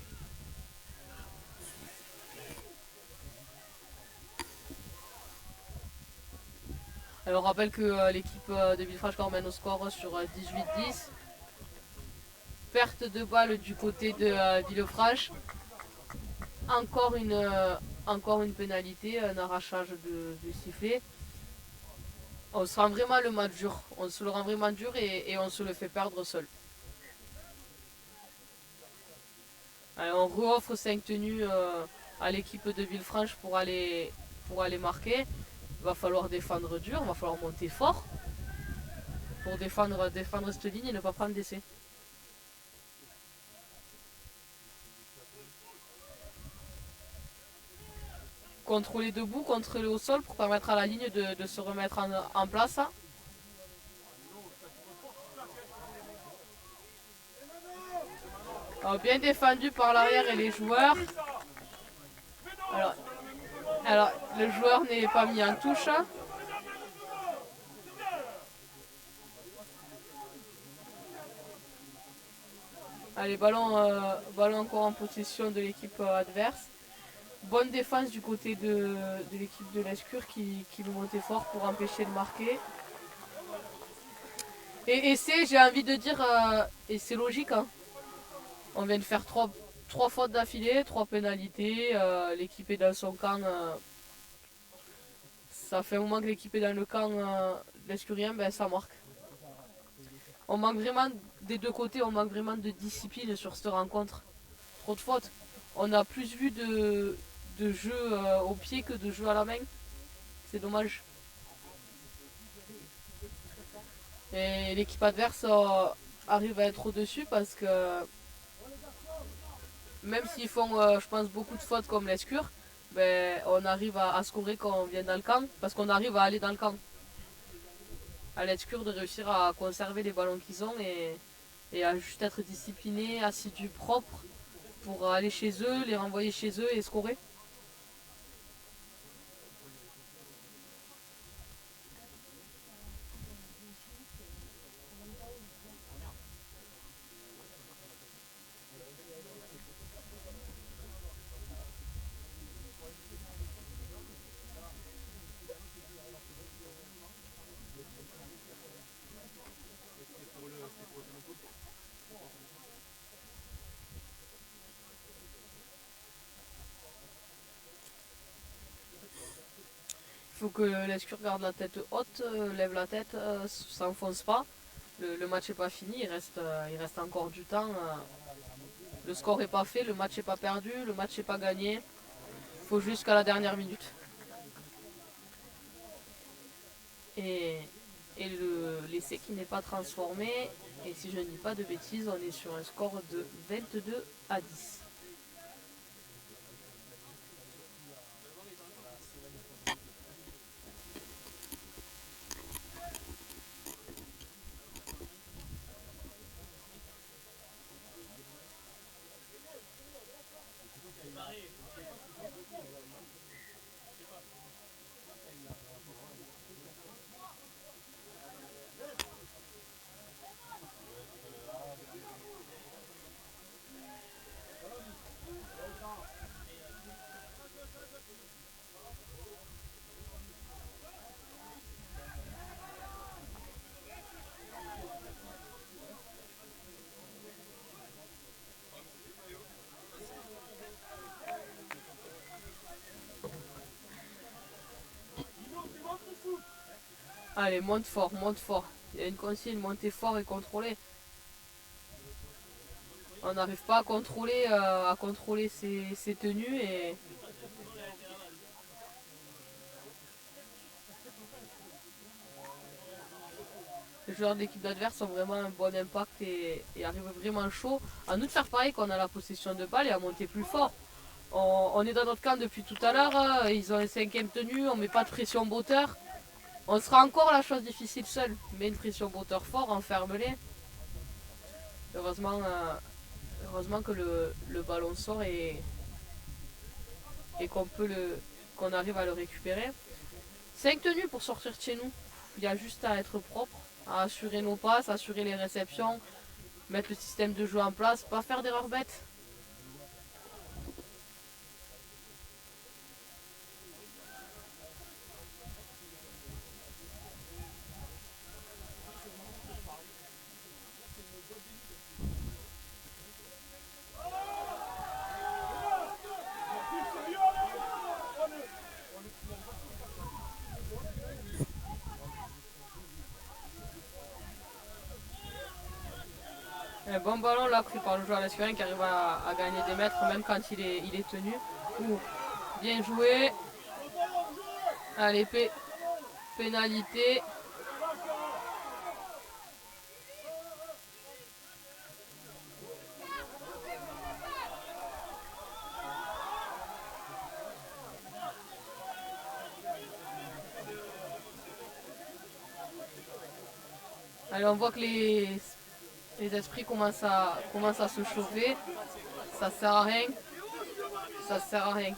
Alors on rappelle que l'équipe de Villefranche-Corps mène au score sur 18-10. Perte de balle du côté de Villefranche. Encore une pénalité, un arrachage de sifflet. On se rend vraiment le match dur. On se le rend vraiment dur et on se le fait perdre seul. Allez, on re-offre 5 tenues à l'équipe de Villefranche pour aller marquer. Il va falloir défendre dur, il va falloir monter fort pour défendre cette ligne et ne pas prendre d'essai. Contrôler debout, contrôler au sol pour permettre à la ligne de se remettre en place. Alors, bien défendu par l'arrière et les joueurs. Alors, le joueur n'est pas mis en touche. Allez, ballon encore en possession de l'équipe adverse. Bonne défense du côté de l'équipe de l'Escure qui veut monter fort pour empêcher de marquer. Et j'ai envie de dire, et c'est logique, hein. On vient de faire trois fautes d'affilée, 3 pénalités, l'équipe est dans son camp. Ça fait un moment que l'équipe est dans le camp l'Escurien, ben ça marque. On manque vraiment, des deux côtés, on manque vraiment de discipline sur cette rencontre. Trop de fautes. On a plus vu de jeux au pied que de jeux à la main. C'est dommage. Et l'équipe adverse arrive à être au-dessus parce que même s'ils font, je pense, beaucoup de fautes comme l'Escure, ben, on arrive à scorer quand on vient dans le camp parce qu'on arrive à aller dans le camp. À l'Escure de réussir à conserver les ballons qu'ils ont et à juste être disciplinés, assidus, propres pour aller chez eux, les renvoyer chez eux et scorer. Il faut que l'Escure garde la tête haute, lève la tête, s'enfonce pas. Le match n'est pas fini, il reste encore du temps. Le score n'est pas fait, le match n'est pas perdu, le match n'est pas gagné. Il faut jusqu'à la dernière minute. Et l'essai qui n'est pas transformé. Et si je ne dis pas de bêtises, on est sur un score de 22-10. Allez, monte fort, monte fort. Il y a une consigne, montez fort et contrôler. On n'arrive pas à contrôler ses tenues et... Les joueurs de l'équipe d'adverse ont vraiment un bon impact et arrivent vraiment chaud. À nous de faire pareil quand on a la possession de balle et à monter plus fort. On est dans notre camp depuis tout à l'heure, ils ont une 5e tenue, on met pas de pression botteur. On sera encore la chose difficile seul, mais une pression botteur fort, enferme-les. Heureusement que le ballon sort et qu'on arrive à le récupérer. 5 tenues pour sortir de chez nous. Il y a juste à être propre, à assurer nos passes, assurer les réceptions, mettre le système de jeu en place, pas faire d'erreurs bêtes. Un bon ballon là pris par le joueur l'escurien qui arrive à gagner des mètres même quand il est tenu. Ouh, bien joué. Allez, pénalité. Allez, on voit que les esprits commencent à se chauffer. Ça sert à rien. Ça sert à rien.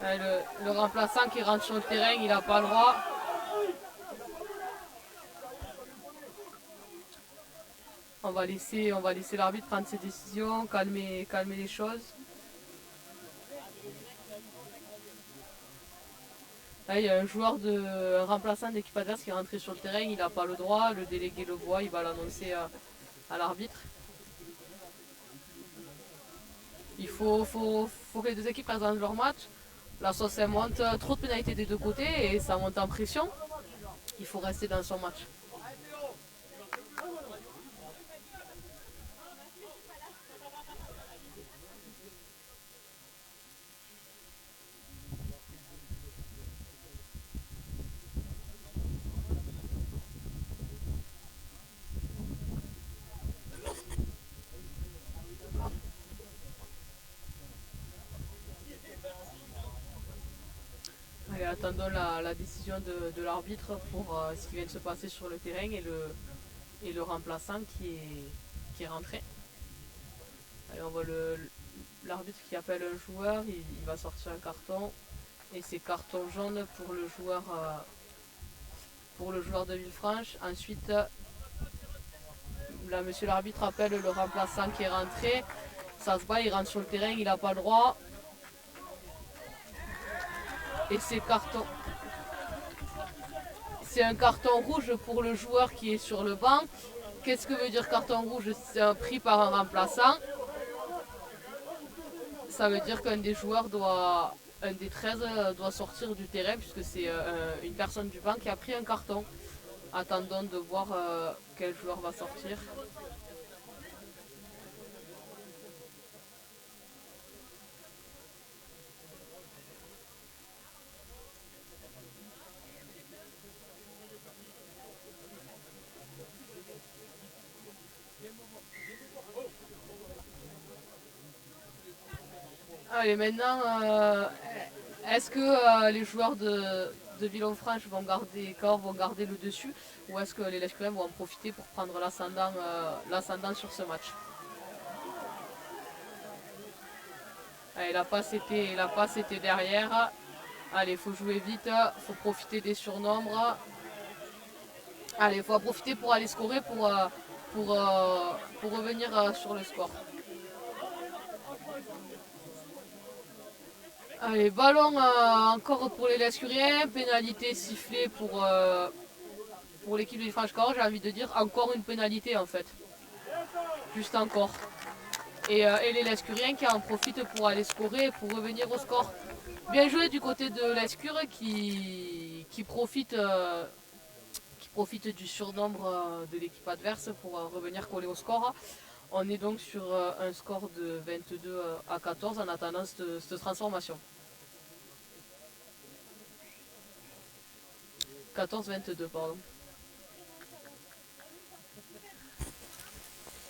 Allez, le remplaçant qui rentre sur le terrain, il n'a pas le droit. On va laisser l'arbitre prendre ses décisions, calmer les choses. Là, il y a un remplaçant d'équipe adverse qui est rentré sur le terrain, il n'a pas le droit, le délégué le voit, il va l'annoncer à l'arbitre. Il faut que les deux équipes restent dans leur match. La sauce elle monte, trop de pénalités des deux côtés et ça monte en pression. Il faut rester dans son match. Allez, attendons la décision de l'arbitre pour ce qui vient de se passer sur le terrain et le remplaçant qui est rentré. Allez, on voit l'arbitre qui appelle un joueur, il va sortir un carton et c'est carton jaune pour le joueur de Villefranche. Ensuite, là, monsieur l'arbitre appelle le remplaçant qui est rentré. Ça se bat, il rentre sur le terrain, il n'a pas le droit. Et c'est carton. C'est un carton rouge pour le joueur qui est sur le banc. Qu'est-ce que veut dire carton rouge? C'est un pris par un remplaçant. Ça veut dire qu'un des joueurs un des 13 doit sortir du terrain puisque c'est une personne du banc qui a pris un carton. Attendons de voir quel joueur va sortir. Allez, maintenant, est-ce que les joueurs de Villefranche vont garder le dessus ou est-ce que les Lescuriens vont en profiter pour prendre l'ascendant sur ce match? Allez, la passe était derrière. Allez, il faut jouer vite, il faut profiter des surnombres. Allez, il faut en profiter pour aller scorer pour revenir sur le score. Allez, ballon encore pour les Lescuriens, pénalité sifflée pour l'équipe de Villefranche-Cahors, j'ai envie de dire encore une pénalité en fait. Juste encore. Et les Lescuriens qui en profitent pour aller scorer et pour revenir au score. Bien joué du côté de Lescure qui profite du surnombre de l'équipe adverse pour revenir coller au score. On est donc sur un score de 22 à 14 en attendant cette transformation. 14-22, pardon.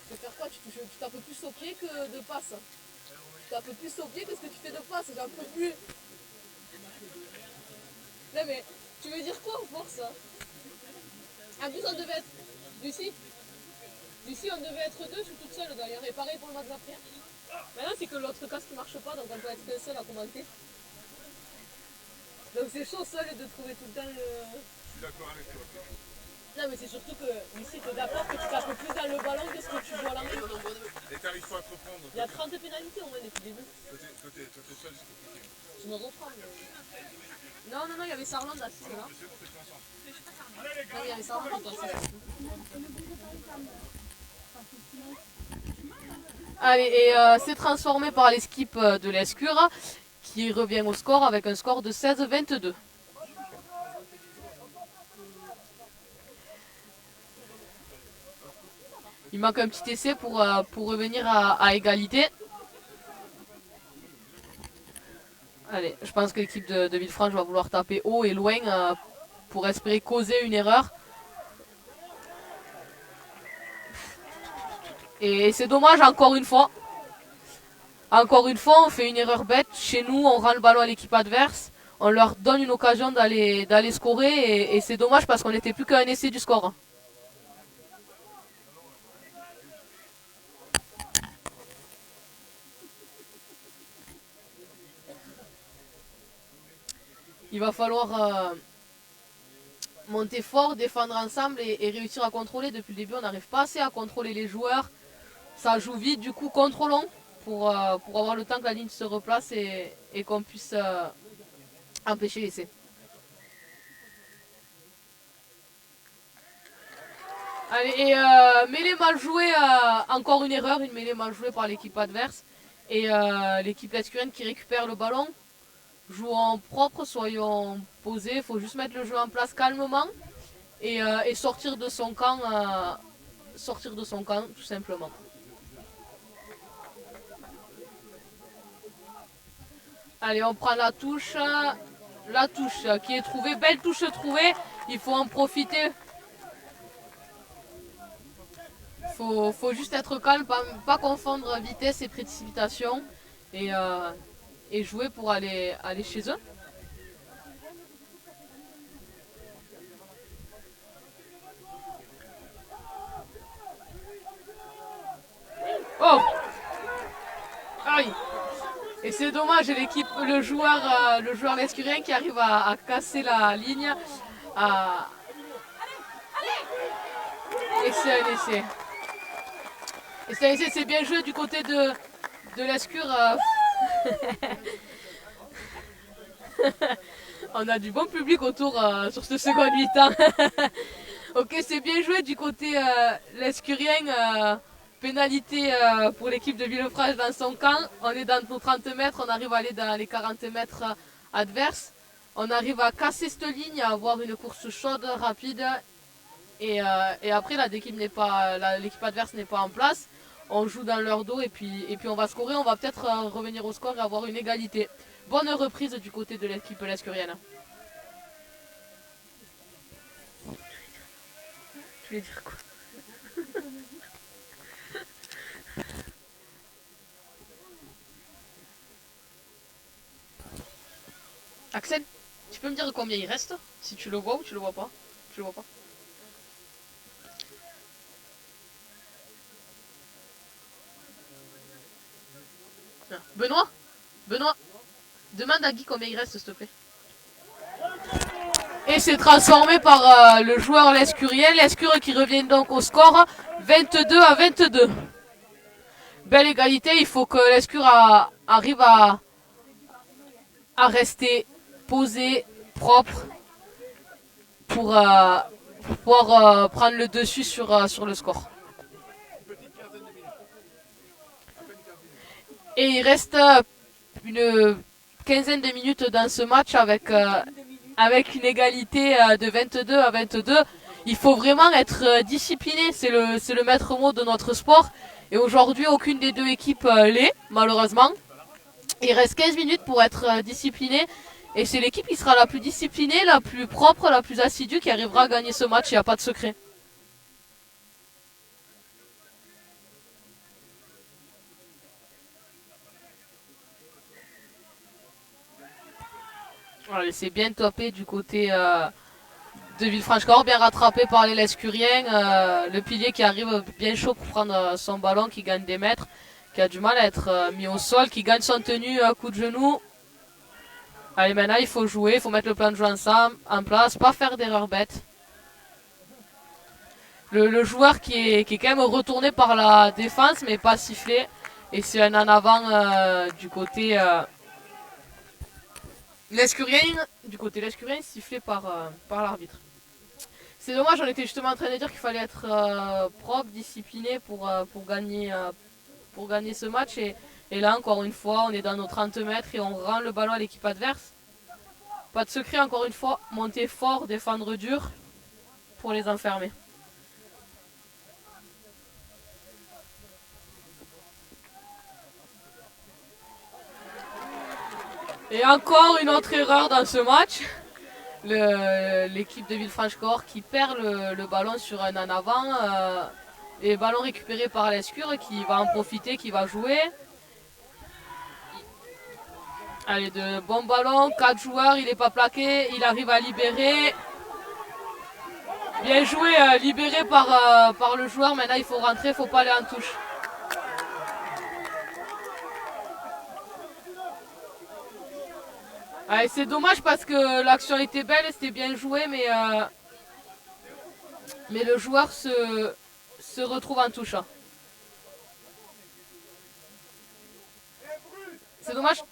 Tu veux faire quoi? Tu tapes plus au pied que de passe. Tu tapes plus au pied que ce que tu fais de passe, j'en peux plus. Non mais, tu veux dire quoi en force? En plus on devait être... Lucie, on devait être deux, je suis toute seule d'ailleurs, et pareil pour le match d'après. Maintenant c'est que l'autre casque ne marche pas, donc on peut être qu'un seul à commenter. Donc c'est chaud seul de trouver tout le temps le... Je suis d'accord avec toi. Non mais c'est surtout que ici tu es d'accord que tu tapes plus dans le ballon que ce que tu joues à la main. Et t'arrives pas à te reprendre. Il y a 30 pénalités au moins depuis le début. Quand t'es seul, c'est compliqué. Je me reprends. Mais... Non, il y avait Sarland assis là. Non, il y avait Sarland assis. Allez, et c'est transformé par l'équipe de l'Escure qui revient au score avec un score de 16-22. Il manque un petit essai pour revenir à égalité. Allez, je pense que l'équipe de Villefranche va vouloir taper haut et loin pour espérer causer une erreur. Et c'est dommage encore une fois. Encore une fois, on fait une erreur bête. Chez nous, on rend le ballon à l'équipe adverse. On leur donne une occasion d'aller scorer. Et c'est dommage parce qu'on n'était plus qu'à un essai du score. Il va falloir monter fort, défendre ensemble et réussir à contrôler. Depuis le début, on n'arrive pas assez à contrôler les joueurs. Ça joue vite, du coup, contrôlons pour avoir le temps que la ligne se replace et qu'on puisse empêcher l'essai. Allez, et mêlée mal jouée, encore une erreur, une mêlée mal jouée par l'équipe adverse. Et l'équipe lescurienne qui récupère le ballon. Jouons propre, soyons posés, il faut juste mettre le jeu en place calmement et sortir de son camp, tout simplement. Allez, on prend la touche qui est trouvée, belle touche trouvée, il faut en profiter. Faut juste être calme, pas confondre vitesse et précipitation et jouer pour aller chez eux. Oh! Aïe! Et c'est dommage, le joueur lescurien qui arrive à casser la ligne. Et c'est un essai. Et c'est un essai, c'est bien joué du côté de l'Escure. On a du bon public autour sur ce second mi-temps. Ok, c'est bien joué du côté lescurien. Pénalité pour l'équipe de Villefranche dans son camp. On est dans nos 30 mètres, on arrive à aller dans les 40 mètres adverses. On arrive à casser cette ligne, à avoir une course chaude, rapide. Et après, l'équipe adverse n'est pas en place. On joue dans leur dos et puis on va scorer. On va peut-être revenir au score et avoir une égalité. Bonne reprise du côté de l'équipe lescurienne. Tu voulais dire quoi? Axel, tu peux me dire combien il reste? Si tu le vois ou tu le vois pas? Tu le vois pas? Benoît, demande à Guy combien il reste, s'il te plaît. Et c'est transformé par le joueur lescurien. Lescure qui revient donc au score 22-22. Belle égalité, il faut que l'Escure arrive à rester posé, propre, pour pouvoir prendre le dessus sur le score. Et il reste une quinzaine de minutes dans ce match avec une égalité de 22-22. Il faut vraiment être discipliné, c'est le maître mot de notre sport. Et aujourd'hui, aucune des deux équipes l'est, malheureusement. Il reste 15 minutes pour être discipliné. Et c'est l'équipe qui sera la plus disciplinée, la plus propre, la plus assidue qui arrivera à gagner ce match. Il n'y a pas de secret. Allez, c'est bien topé du côté de Villefranche-Cahors, bien rattrapé par les Lescuriens. Le pilier qui arrive bien chaud pour prendre son ballon, qui gagne des mètres, qui a du mal à être mis au sol, qui gagne son tenue à coup de genou. Allez, maintenant il faut jouer, il faut mettre le plan de jeu en place, pas faire d'erreur bête. Le joueur qui est quand même retourné par la défense, mais pas sifflé. Et c'est un en avant du côté lescurien, sifflé par l'arbitre. C'est dommage, on était justement en train de dire qu'il fallait être propre, discipliné pour gagner ce match. Et là, encore une fois, on est dans nos 30 mètres et on rend le ballon à l'équipe adverse. Pas de secret, encore une fois, monter fort, défendre dur pour les enfermer. Et encore une autre erreur dans ce match. L'équipe de Villefranche-Cahors qui perd le ballon sur un en avant. Et ballon récupéré par l'Escure qui va en profiter, qui va jouer. Allez, de bons ballons, 4 joueurs, il n'est pas plaqué, il arrive à libérer. Bien joué, libéré par le joueur, maintenant il faut rentrer, il ne faut pas aller en touche. Allez, c'est dommage parce que l'action était belle, c'était bien joué, mais le joueur se retrouve en touche. C'est dommage.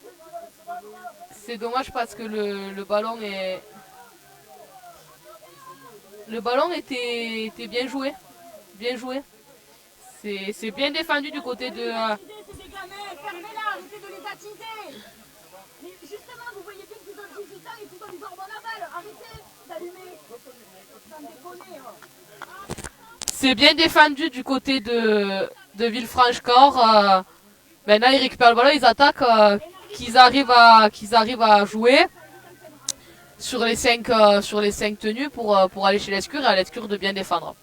C'est dommage parce que le ballon était bien joué. bien joué. C'est bien défendu du côté de... Ces gamins, fermez-la, arrêtez de les attiser. Mais justement, vous voyez bien qu'ils ont 18 ans et qu'ils ont du barbon à balle. Arrêtez d'allumer. Sans déconner. C'est bien défendu du côté de Villefranche-Corps. Maintenant, ils récupèrent le ballon, ils attaquent, qu'ils arrivent à jouer sur les 5 tenues pour aller chez l'Escure et à l'Escure de bien défendre.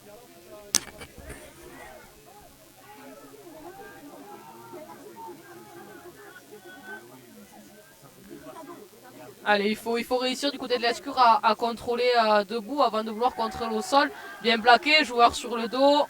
Allez, il faut réussir du côté de l'Escure à contrôler debout avant de vouloir contrôler au sol. Bien plaqué, joueur sur le dos.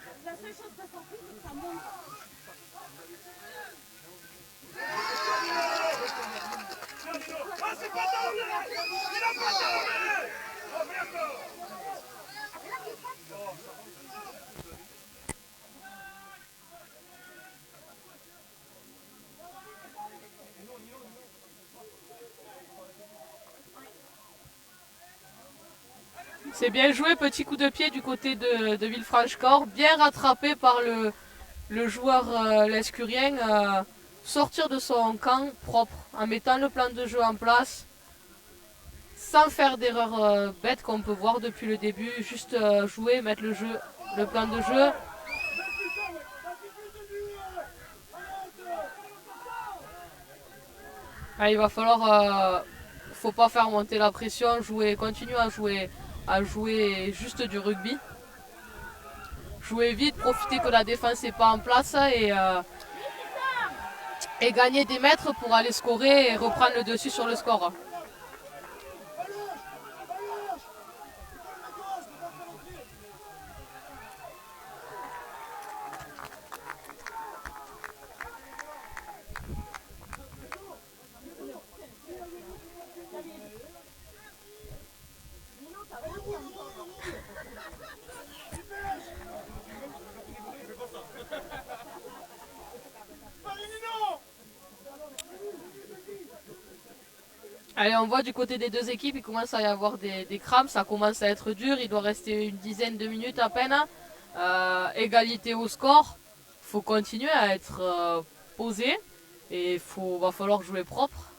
C'est bien joué, petit coup de pied du côté de Villefranche-Corps, bien rattrapé par le joueur lescurien, sortir de son camp propre, en mettant le plan de jeu en place, sans faire d'erreurs bêtes qu'on peut voir depuis le début, juste jouer, mettre le plan de jeu. Ah, il va falloir, faut pas faire monter la pression, continuer à jouer juste du rugby. Jouer vite, profiter que la défense n'est pas en place et gagner des mètres pour aller scorer et reprendre le dessus sur le score. Allez, on voit du côté des deux équipes, il commence à y avoir des crampes, ça commence à être dur, il doit rester une dizaine de minutes à peine. Égalité au score, il faut continuer à être posé et va falloir jouer propre.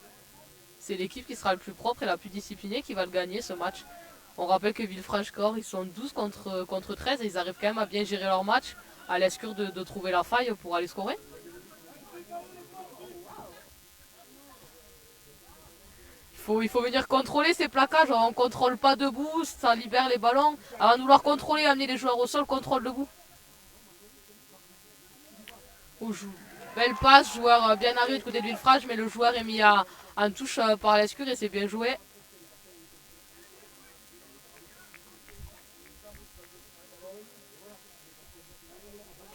C'est l'équipe qui sera le plus propre et la plus disciplinée qui va le gagner ce match. On rappelle que Villefranche-Corps, ils sont 12 contre 13 et ils arrivent quand même à bien gérer leur match, à l'Escure de trouver la faille pour aller scorer. Il faut venir contrôler ces plaquages, on ne contrôle pas debout, ça libère les ballons. Avant de vouloir contrôler, amener les joueurs au sol, contrôle debout. Belle passe, joueur bien arrivé du côté de Villefranche, mais le joueur est mis en touche par l'Escure et c'est bien joué.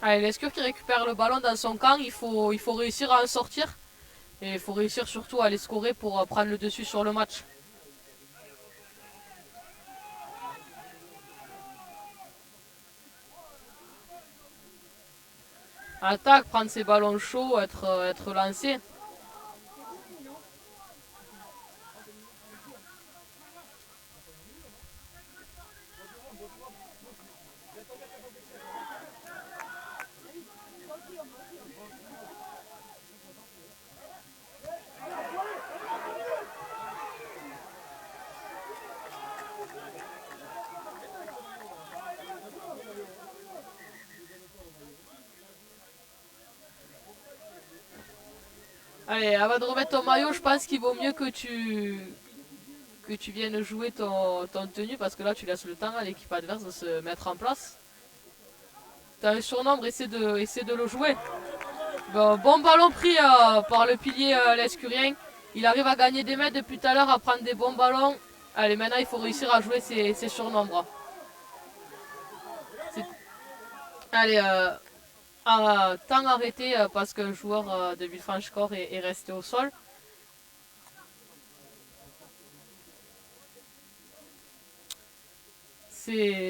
Allez, l'Escure qui récupère le ballon dans son camp, il faut réussir à en sortir. Et il faut réussir surtout à aller scorer pour prendre le dessus sur le match. Attaque, prendre ses ballons chauds, être lancé. Allez, avant de remettre ton maillot, je pense qu'il vaut mieux que tu viennes jouer ton tenue parce que là tu laisses le temps à l'équipe adverse de se mettre en place. T'as un surnombre, essaie de le jouer. Bon ballon pris par le pilier lescurien. Il arrive à gagner des mètres depuis tout à l'heure, à prendre des bons ballons. Allez, maintenant il faut réussir à jouer ses surnombres. Allez, temps arrêté parce qu'un joueur de Villefranche-Corps est resté au sol.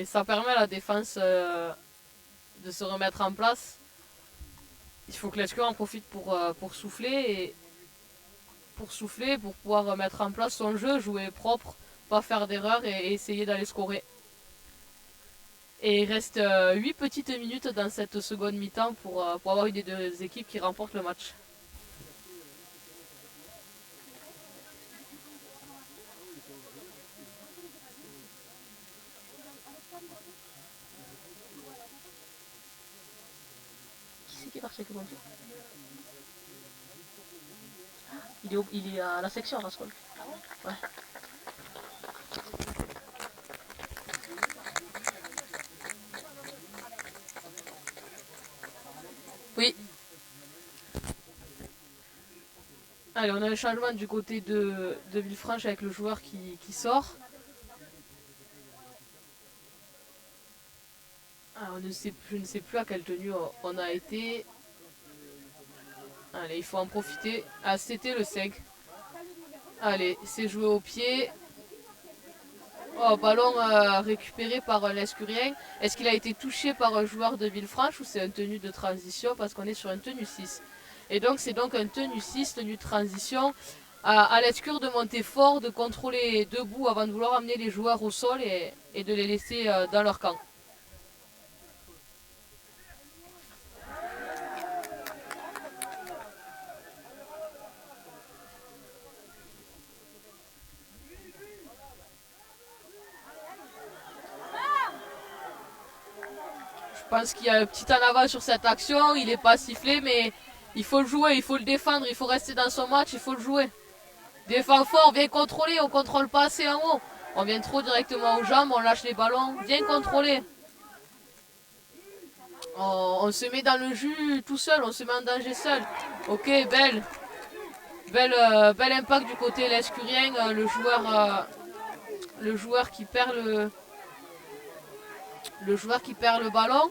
Ça permet à la défense de se remettre en place. Il faut que l'Escure en profite pour souffler pour pouvoir mettre en place son jeu, jouer propre, pas faire d'erreur et essayer d'aller scorer. Et il reste 8 petites minutes dans cette seconde mi-temps pour avoir une des deux équipes qui remporte le match. Qui c'est qui est parti avec le banquier? Il est à la section, là, ce qu'on. Ouais. Oui. Allez, on a un changement du côté de Villefranche avec le joueur qui sort. Ah, je ne sais plus à quelle tenue on a été. Allez, il faut en profiter. Ah, c'était le 5. Allez, c'est joué au pied. Oh, ballon récupéré par l'Escurien. Est-ce qu'il a été touché par un joueur de Villefranche ou c'est un tenue de transition parce qu'on est sur un tenue 6. Et donc c'est donc un tenue 6, tenue de transition. À l'Escure de monter fort, de contrôler debout avant de vouloir amener les joueurs au sol et de les laisser dans leur camp. Je pense qu'il y a un petit en avant sur cette action, il n'est pas sifflé, mais il faut le jouer, il faut le défendre, il faut rester dans son match, il faut le jouer. Défends fort, bien contrôler, on contrôle pas assez en haut. On vient trop directement aux jambes, on lâche les ballons, bien contrôler. On se met dans le jus tout seul, on se met en danger seul. Ok, bel impact du côté l'Escurien, le joueur qui perd le ballon,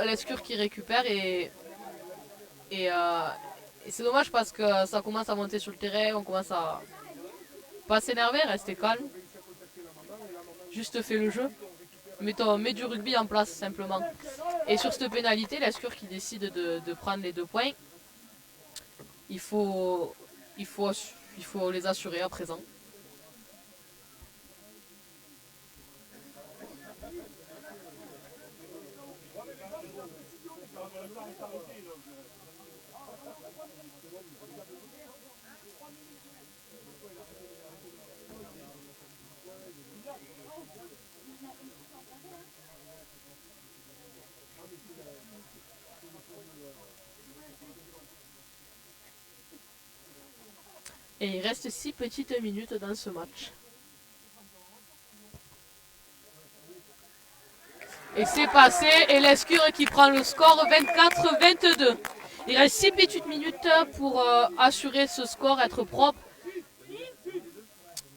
l'Escure qui récupère et c'est dommage parce que ça commence à monter sur le terrain, on commence à pas s'énerver, rester calme, juste fait le jeu, mets du rugby en place simplement. Et sur cette pénalité, l'Escure qui décide de prendre les 2 points, il faut les assurer à présent. Et il reste 6 petites minutes dans ce match. Et c'est passé, et l'Escure qui prend le score 24-22. Il reste 6 petites minutes pour assurer ce score, être propre.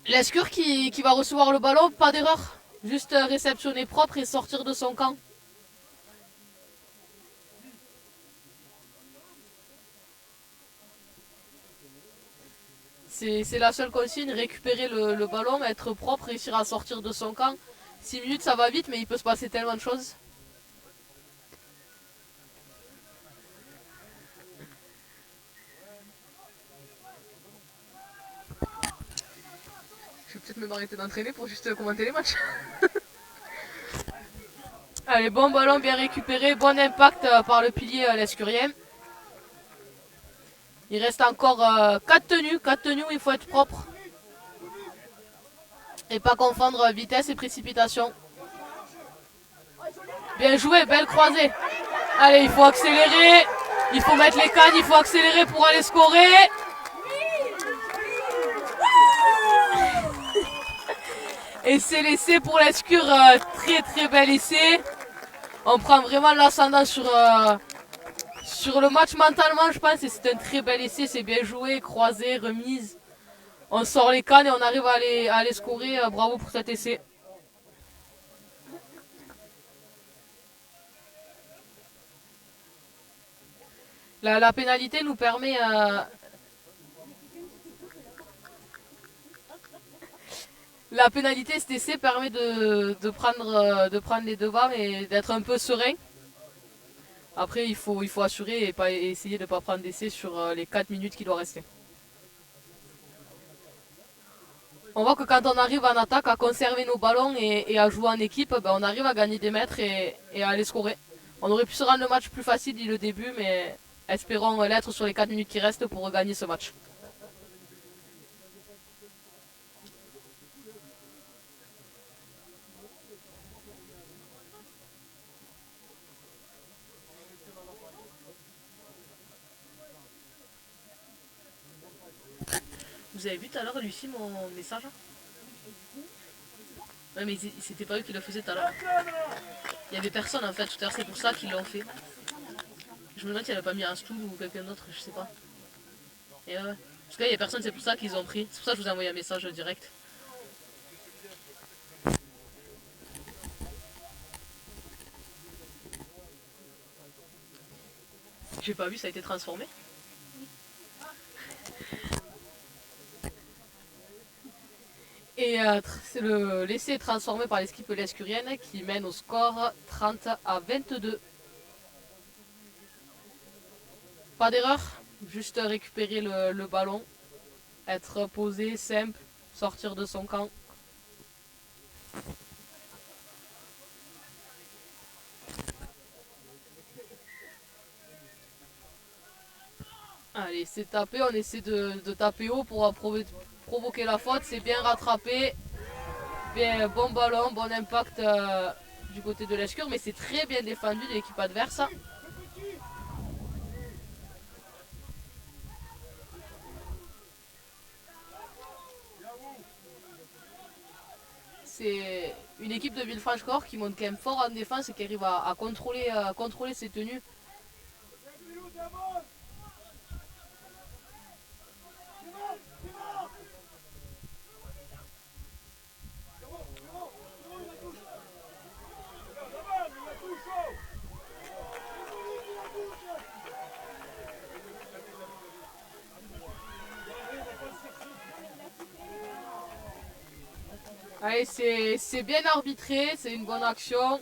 L'Escure qui va recevoir le ballon, pas d'erreur. Juste réceptionner propre et sortir de son camp. C'est la seule consigne, récupérer le ballon, être propre, réussir à sortir de son camp. 6 minutes ça va vite mais il peut se passer tellement de choses. Je vais peut-être me m'arrêter d'entraîner pour juste commenter les matchs. Allez, bon ballon bien récupéré, bon impact par le pilier l'Escurien. Il reste encore 4 tenues où il faut être propre. Et pas confondre vitesse et précipitation. Bien joué, belle croisée. Allez, il faut accélérer. Il faut mettre les cannes, il faut accélérer pour aller scorer. Et c'est l'essai pour l'Escure, très très bel essai. On prend vraiment l'ascendant sur le match mentalement, je pense, et c'est un très bel essai, c'est bien joué, croisé, remise. On sort les cannes et on arrive à aller scorer, bravo pour cet essai. La pénalité nous permet... La pénalité, cet essai permet de prendre les devants et d'être un peu serein. Après, il faut assurer et essayer de ne pas prendre d'essai sur les 4 minutes qui doivent rester. On voit que quand on arrive en attaque à conserver nos ballons et à jouer en équipe, ben on arrive à gagner des mètres et à aller scorer. On aurait pu se rendre le match plus facile dès le début, mais espérons l'être sur les 4 minutes qui restent pour gagner ce match. Vous avez vu tout à l'heure, Lucie, mon message? Ouais, mais c'était pas eux qui le faisaient tout à l'heure. Il y avait personne en fait tout à l'heure, c'est pour ça qu'ils l'ont fait. Je me demande s'il avait pas mis un stool ou quelqu'un d'autre, je sais pas. Et ouais. Parce qu'il y a personne, c'est pour ça qu'ils ont pris. C'est pour ça que je vous ai envoyé un message direct. J'ai pas vu, ça a été transformé. Et l'essai est transformé par l'équipe lescurienne qui mène au score 30-22. Pas d'erreur, juste récupérer le ballon, être posé, simple, sortir de son camp. Allez, c'est tapé, on essaie de taper haut pour provoquer la faute, c'est bien rattrapé. Bien, bon ballon, bon impact du côté de l'Escure, mais c'est très bien défendu de l'équipe adverse. C'est une équipe de Villefranche-Corps qui monte quand même fort en défense et qui arrive à contrôler ses tenues. Allez, c'est bien arbitré, c'est une bonne action.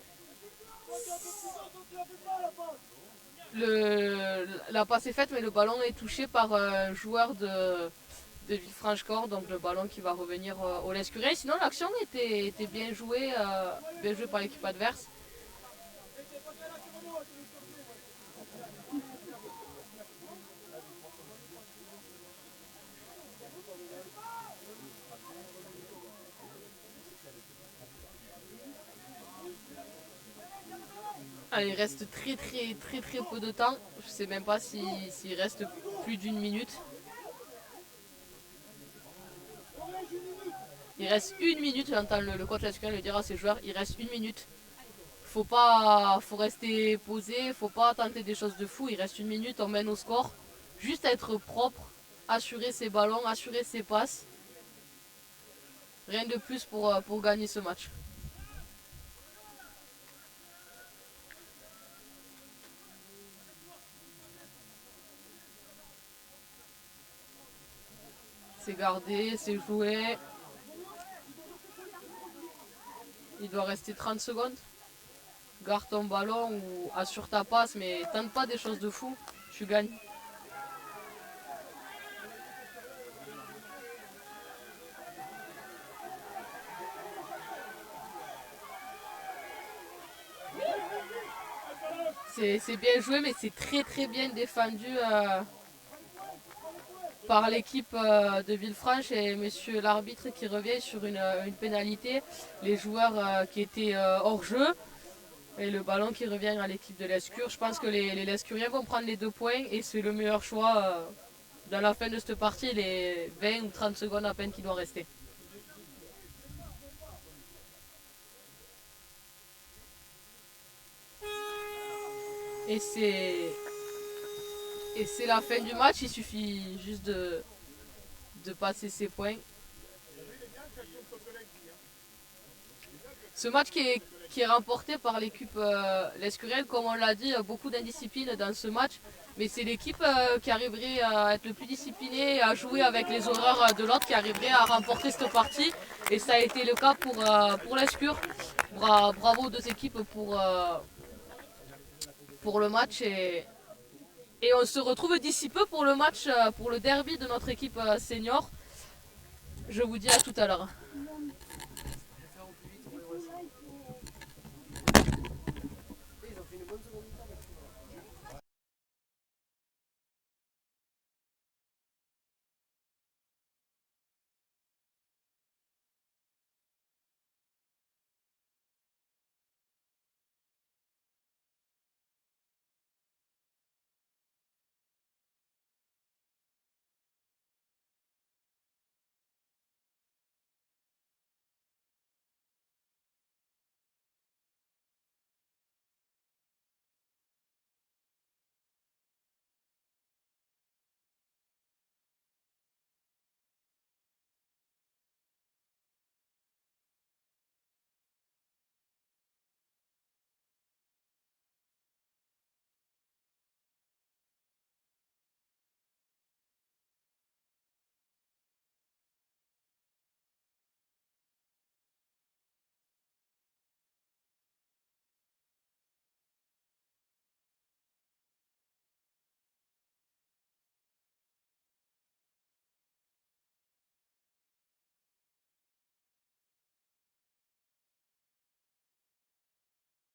La passe est faite, mais le ballon est touché par un joueur de Villefranche-Corps, donc le ballon qui va revenir au Lescurien. Sinon, l'action était bien jouée par l'équipe adverse. Allez, il reste très peu de temps. Je sais même pas s'il reste plus d'une minute. Il reste une minute, j'entends le coach lescurien le dire à ses joueurs, il reste une minute. Faut rester posé, faut pas tenter des choses de fou, il reste une minute, on mène au score. Juste être propre, assurer ses ballons, assurer ses passes. Rien de plus pour gagner ce match. C'est gardé, c'est joué. Il doit rester 30 secondes. Garde ton ballon ou assure ta passe, mais tente pas des choses de fou. Tu gagnes. C'est bien joué, mais c'est très bien défendu par l'équipe de Villefranche et monsieur l'arbitre qui revient sur une pénalité. Les joueurs qui étaient hors jeu et le ballon qui revient à l'équipe de l'Escure. Je pense que les Lescuriens vont prendre les 2 points et c'est le meilleur choix dans la fin de cette partie, les 20 ou 30 secondes à peine qui doivent rester. Et c'est la fin du match, il suffit juste de passer ses points. Ce match qui est remporté par l'équipe lescurienne, comme on l'a dit, beaucoup d'indiscipline dans ce match. Mais c'est l'équipe qui arriverait à être le plus disciplinée, à jouer avec les horreurs de l'autre, qui arriverait à remporter cette partie. Et ça a été le cas pour l'Escure. Bravo aux deux équipes pour le match. Et on se retrouve d'ici peu pour le match, pour le derby de notre équipe senior. Je vous dis à tout à l'heure.